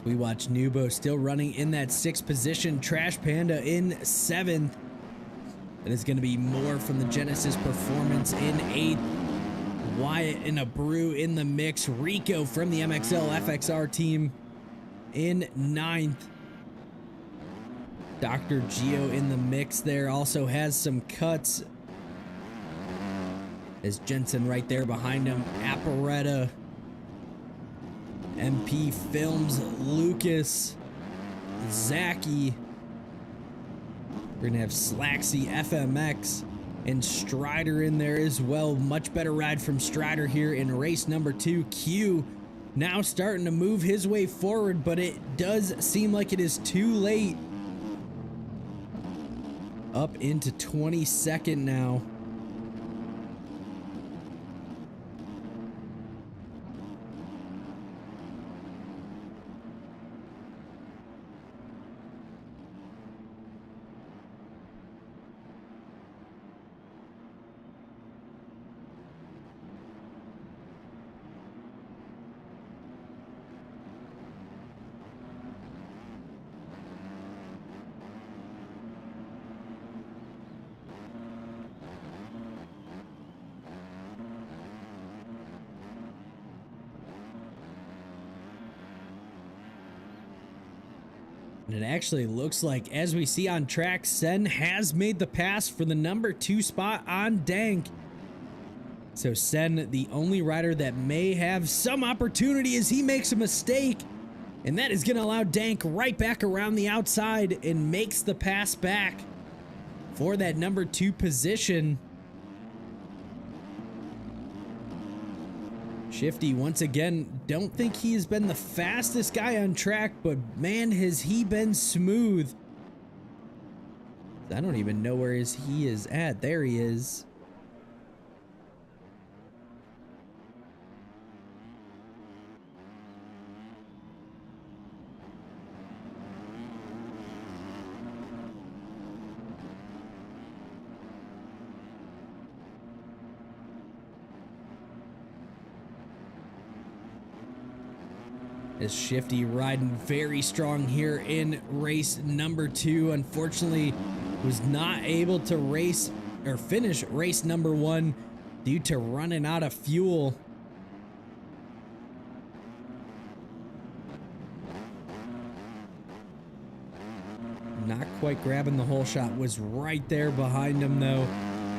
[SPEAKER 2] We watch Nubo still running in that 6th position. Trash Panda in 7th. That is going to be more from the Genesis Performance in 8th. Wyatt and a Brew in the mix. Rico from the MXL FXR team in 9th. Dr. Geo in the mix there. Also has some cuts. As Jensen right there behind him. Apparetta. MP Films, Lucas, Zachy. We're gonna have Slaxy, FMX, and Strider in there as well. Much better ride from Strider here in race number 2. Q now starting to move his way forward, but it does seem like it is too late. Up into 22nd now. And it actually looks like, as we see on track, Sen has made the pass for the number 2 spot on Dank. So Sen, the only rider that may have some opportunity, as he makes a mistake. And that is going to allow Dank right back around the outside and makes the pass back for that number 2 position. Shifty, once again, don't think he has been the fastest guy on track, but man, has he been smooth. I don't even know where he is at. There he is. As Shifty riding very strong here in race number 2. Unfortunately, was not able to race or finish race number 1 due to running out of fuel. Not quite grabbing the whole shot, was right there behind him though,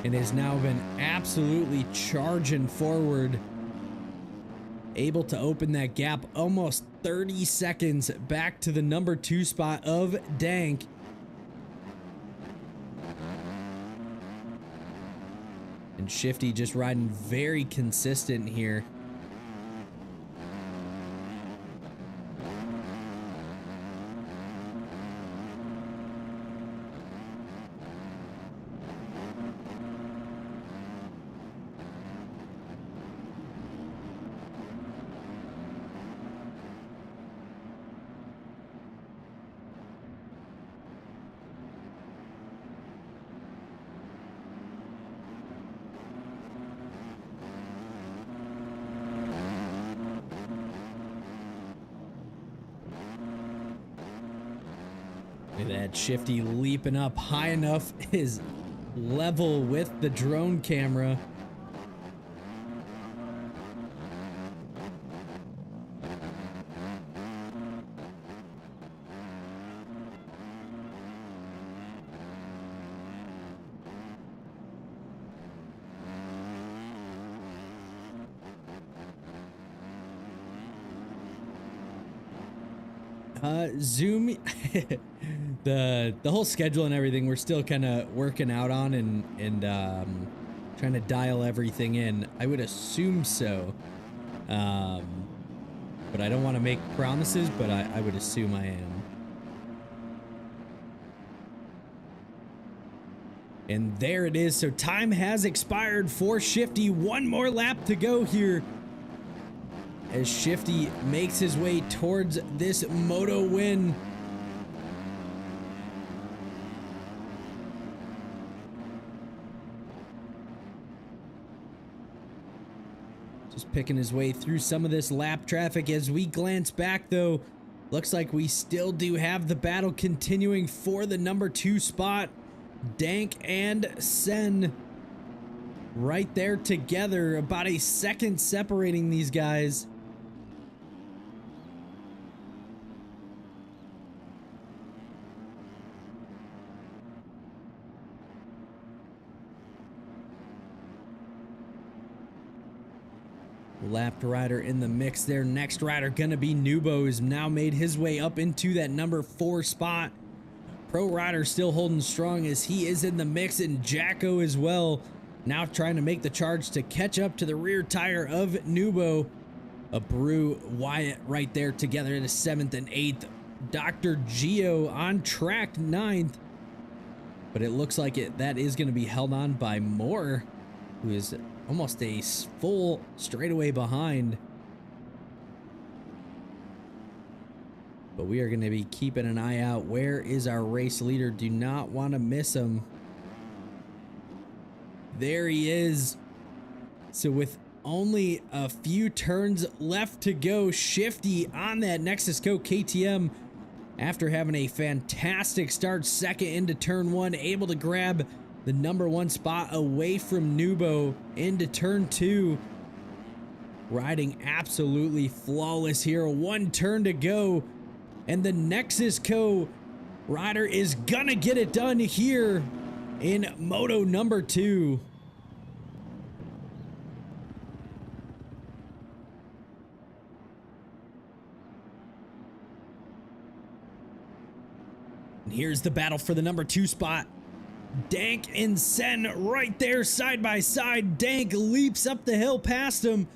[SPEAKER 2] and has now been absolutely charging forward. Able to open that gap almost 30 seconds back to the number 2 spot of Dank. And Shifty just riding very consistent here. Look at that, Shifty leaping up high enough is level with the drone camera. Zoom the whole schedule and everything we're still kind of working out on and trying to dial everything in. I would assume so, but I don't want to make promises, but I would assume I am. And there it is. So time has expired for Shifty. One more lap to go here as Shifty makes his way towards this moto win. Just picking his way through some of this lap traffic. As we glance back though, looks like we still do have the battle continuing for the number 2 spot. Dank and Sen right there together, about a second separating these guys. Lapped rider in the mix there. Next rider gonna be Nubo, who's now made his way up into that number 4 spot. Pro rider still holding strong as he is in the mix, and Jacko as well, now trying to make the charge to catch up to the rear tire of Nubo. Brew, Wyatt right there together in the 7th and 8th. Dr. Geo on track 9th, but it looks like that is going to be held on by Moore, who is almost a full straightaway behind. But we are going to be keeping an eye out. Where is our race leader? Do not want to miss him. There he is. So with only a few turns left to go, Shifty on that Nexus Co KTM after having a fantastic start, second into turn 1, able to grab the number 1 spot away from Nubo into turn 2. Riding absolutely flawless here. 1 turn to go, and the Nexus Co rider is gonna get it done here in moto number 2. And here's the battle for the number 2 spot. Dank and Sen right there side by side. Dank leaps up the hill past him.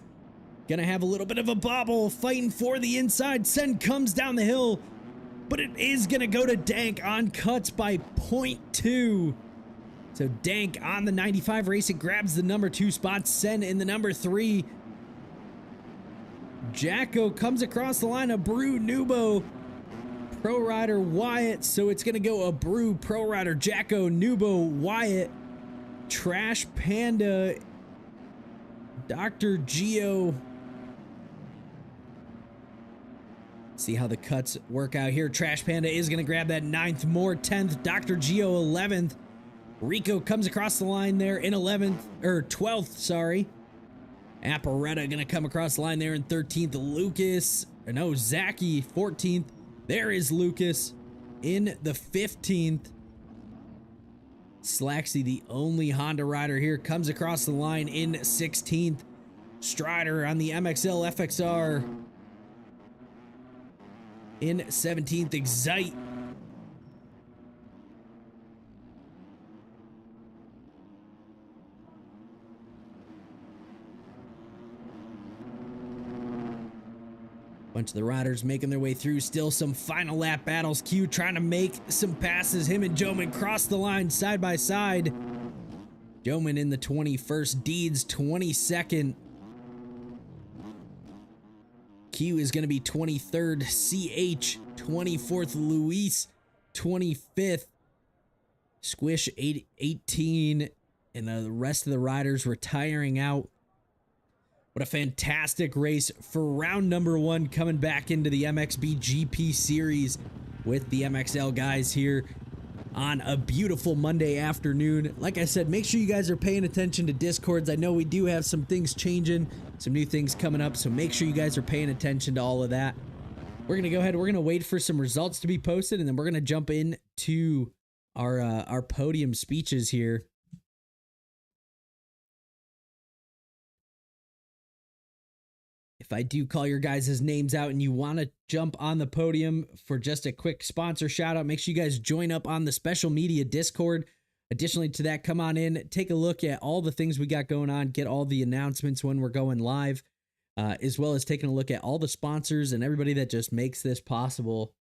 [SPEAKER 2] Gonna have a little bit of a bobble fighting for the inside. Sen comes down the hill, but it is gonna go to Dank on cuts by 0.2. So Dank on the 95 Racing grabs the number 2 spot. Sen in the number 3. Jacko comes across the line of Brew, Nubo, Pro Rider, Wyatt. So it's gonna go a Brew, Pro Rider, Jacko, Nubo, Wyatt, Trash Panda, Dr. Geo, See how the cuts work out here. Trash Panda is going to grab that 9th, more 10th. Dr. Geo 11th. Rico comes across the line there in 11th, or 12th, sorry. Apparetta going to come across the line there in 13th. Lucas, or no, Zachy 14th. There is Lucas in the 15th. Slaxy, the only Honda rider here, comes across the line in 16th. Strider on the MXL FXR in 17th. Excite bunch of the riders making their way through. Still some final lap battles. Q trying to make some passes. Him and Joman cross the line side by side. Joman in the 21st, Deeds 22nd. Q is going to be 23rd, CH 24th, Luis 25th, Squish 18, and the rest of the riders retiring out. What a fantastic race for round number 1, coming back into the MXBGP series with the MXL guys here on a beautiful Monday afternoon. Like I said, make sure you guys are paying attention to Discords. I know we do have some things changing, some new things coming up, so make sure you guys are paying attention to all of that. We're going to go ahead, we're going to wait for some results to be posted, and then we're going to jump into our podium speeches here. If I do call your guys' names out and you want to jump on the podium for just a quick sponsor shout out, make sure you guys join up on the special media Discord. Additionally to that, come on in, take a look at all the things we got going on, get all the announcements when we're going live, as well as taking a look at all the sponsors and everybody that just makes this possible.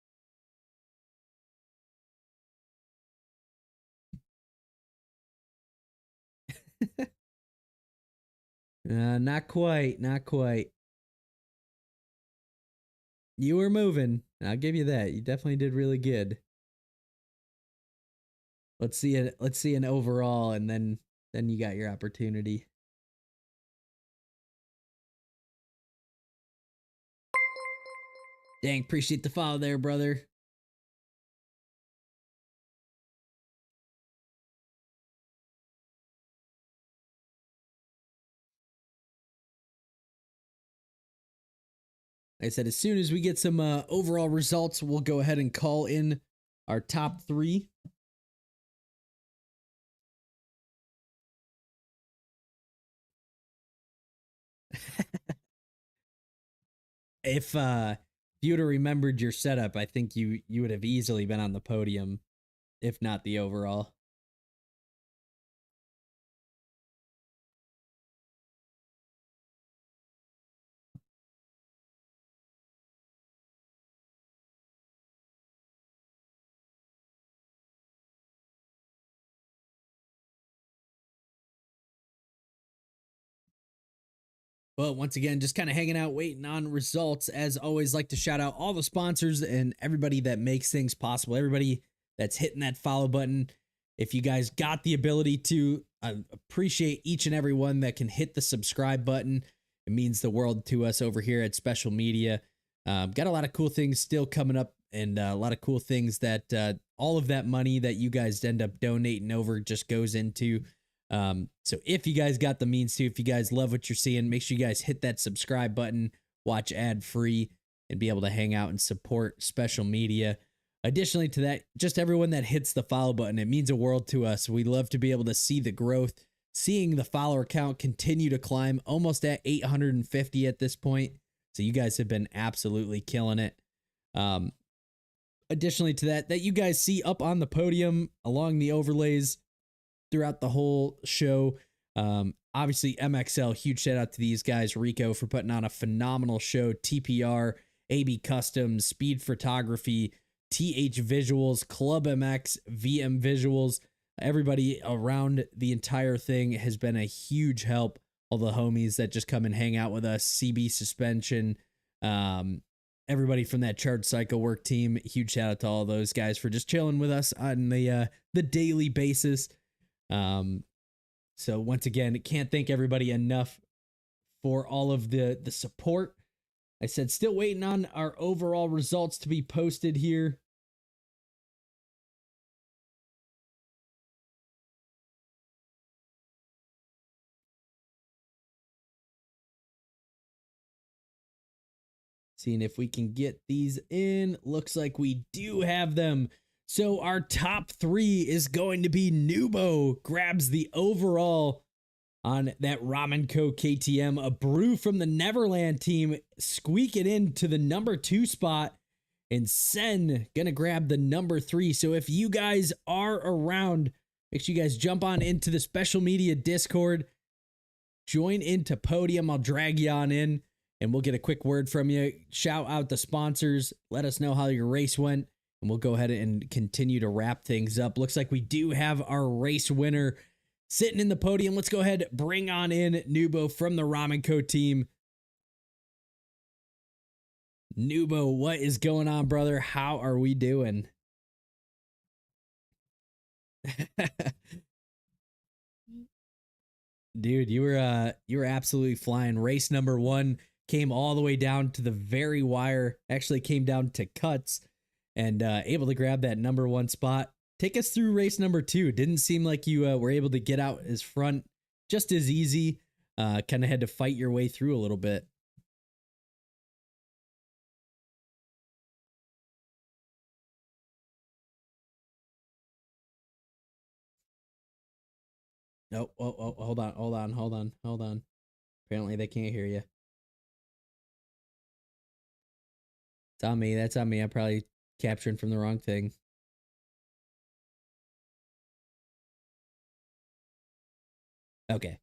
[SPEAKER 2] Not quite, not quite. You were moving. I'll give you that. You definitely did really good. Let's see it. Let's see an overall, and then you got your opportunity. Dang, appreciate the follow there, brother. Like I said, as soon as we get some overall results, we'll go ahead and call in our top 3. If you would have remembered your setup, I think you would have easily been on the podium, if not the overall. Well, once again, just kind of hanging out, waiting on results. As always, like to shout out all the sponsors and everybody that makes things possible, everybody that's hitting that follow button. If you guys got the ability to, I appreciate each and every one that can hit the subscribe button. It means the world to us over here at Special Media. Got a lot of cool things still coming up, and a lot of cool things that all of that money that you guys end up donating over just goes into. So if you guys got the means to, if you guys love what you're seeing, make sure you guys hit that subscribe button, watch ad free, and be able to hang out and support Special Media. Additionally to that, just everyone that hits the follow button, it means a world to us. We love to be able to see the growth, seeing the follower count continue to climb, almost at 850 at this point. So you guys have been absolutely killing it. Additionally to that you guys see up on the podium along the overlays throughout the whole show. Obviously MXL, huge shout out to these guys, Rico for putting on a phenomenal show, TPR, AB Customs, Speed Photography, TH Visuals, Club MX, VM Visuals. Everybody around the entire thing has been a huge help. All the homies that just come and hang out with us, CB Suspension, everybody from that Charge Cycle Work team, huge shout out to all those guys for just chilling with us on the daily basis. So once again, can't thank everybody enough for all of the support. I said, still waiting on our overall results to be posted here. Seeing if we can get these in. Looks like we do have them. So our top 3 is going to be Nubo grabs the overall on that Ramen Co. KTM. A brew from the Neverland team squeaking into the number 2 spot. And Sen gonna grab the number 3. So if you guys are around, make sure you guys jump on into the special media Discord. Join into Podium. I'll drag you on in and we'll get a quick word from you. Shout out the sponsors. Let us know how your race went. And we'll go ahead and continue to wrap things up. Looks like we do have our race winner sitting in the podium. Let's go ahead, bring on in Nubo from the Ramen Co. team. Nubo, what is going on, brother? How are we doing? Dude, you were absolutely flying. Race number 1 came all the way down to the very wire. Actually came down to cuts and able to grab that number 1 spot. Take us through race number 2. Didn't seem like you were able to get out as front just as easy. Kind of had to fight your way through a little bit. Oh, hold on. Apparently they can't hear you. It's on me. That's on me. I'm probably capturing from the wrong thing. Okay.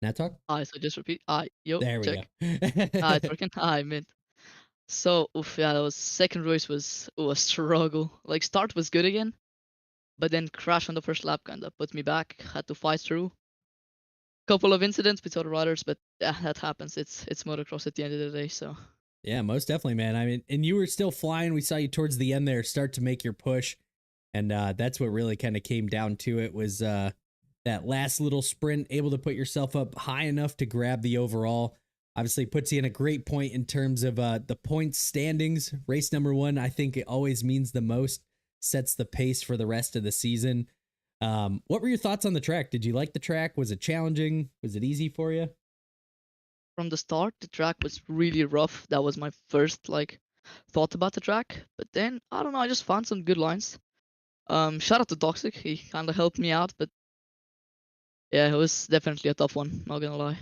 [SPEAKER 2] Now talk.
[SPEAKER 3] So just repeat. Yo,
[SPEAKER 2] There we
[SPEAKER 3] check.
[SPEAKER 2] go.
[SPEAKER 3] It's working. I meant. So, yeah, that was second race was a struggle. Like start was good again, but then crash on the first lap kind of put me back. Had to fight through. Couple of incidents with other riders, but yeah, that happens. It's motocross at the end of the day. So.
[SPEAKER 2] Yeah, most definitely, man. I mean, and you were still flying. We saw you towards the end there start to make your push, and that's what really kind of came down to it was that last little sprint, able to put yourself up high enough to grab the overall. Obviously puts you in a great point in terms of the points standings. Race number 1, I think it always means the most, sets the pace for the rest of the season. What were your thoughts on the track? Did you like the track? Was it challenging? Was it easy for you?
[SPEAKER 3] From the start, the track was really rough. That was my first thought about the track. But then I don't know, I just found some good lines. Shout out to Toxic, he kind of helped me out, but yeah, it was definitely a tough one, not gonna lie.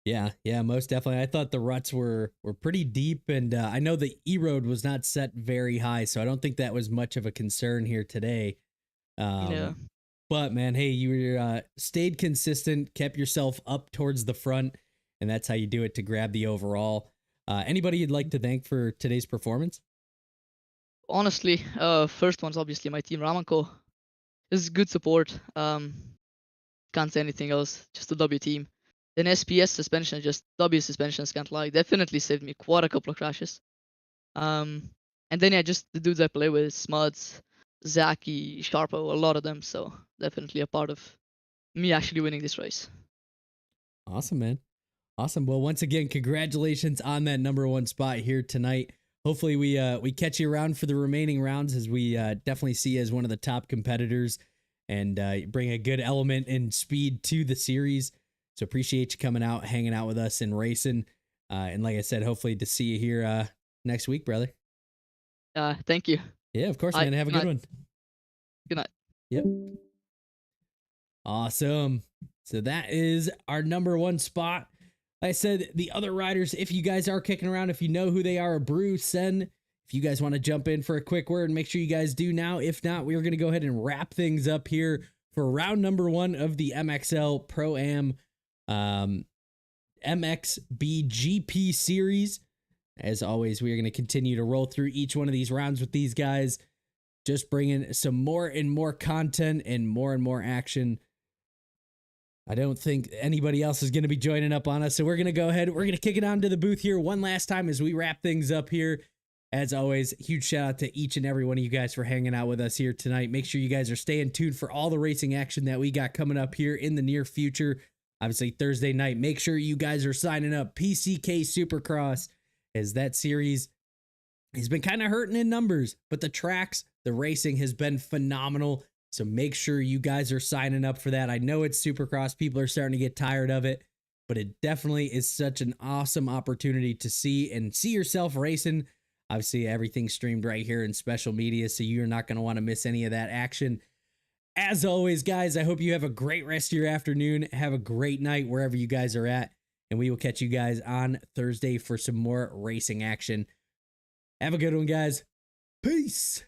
[SPEAKER 2] Yeah, most definitely. I thought the ruts were pretty deep, and I know the E-road was not set very high, so I don't think that was much of a concern here today.
[SPEAKER 3] Yeah.
[SPEAKER 2] But man, hey, you stayed consistent, kept yourself up towards the front, and that's how you do it to grab the overall. Anybody you'd like to thank for today's performance?
[SPEAKER 3] Honestly, first one's obviously my team Ramanko. It's good support. Can't say anything else. Just the W team. Then SPS suspension, just W suspensions can't lie. Definitely saved me quite a couple of crashes. And then yeah, just the dudes I play with, Smuds, Zaki, Sharpo, a lot of them. So definitely a part of me actually winning this race.
[SPEAKER 2] Awesome, man. Awesome. Well, once again, congratulations on that number 1 spot here tonight. Hopefully we catch you around for the remaining rounds, as we definitely see you as one of the top competitors and bring a good element and speed to the series. So appreciate you coming out, hanging out with us and racing. And like I said, hopefully to see you here next week, brother.
[SPEAKER 3] Thank you.
[SPEAKER 2] Yeah, of course, man. Have a good one.
[SPEAKER 3] Good night.
[SPEAKER 2] Yep. Awesome. So that is our number 1 spot. Like I said, the other riders, if you guys are kicking around, if you know who they are, Brew, Sen, if you guys want to jump in for a quick word, make sure you guys do now. If not, we're going to go ahead and wrap things up here for round number 1 of the MXL Pro-Am MXBGP series. As always, we are going to continue to roll through each one of these rounds with these guys, just bringing some more and more content and more action. I don't think anybody else is going to be joining up on us, so we're going to go ahead. We're going to kick it on to the booth here one last time as we wrap things up here. As always, huge shout out to each and every one of you guys for hanging out with us here tonight. Make sure you guys are staying tuned for all the racing action that we got coming up here in the near future. Obviously, Thursday night, make sure you guys are signing up. PCK Supercross as that series has been kind of hurting in numbers, but the tracks, the racing has been phenomenal. So make sure you guys are signing up for that. I know it's Supercross. People are starting to get tired of it, but it definitely is such an awesome opportunity to see yourself racing. Obviously, everything's streamed right here in special media, so you're not going to want to miss any of that action. As always, guys, I hope you have a great rest of your afternoon. Have a great night wherever you guys are at, and we will catch you guys on Thursday for some more racing action. Have a good one, guys. Peace.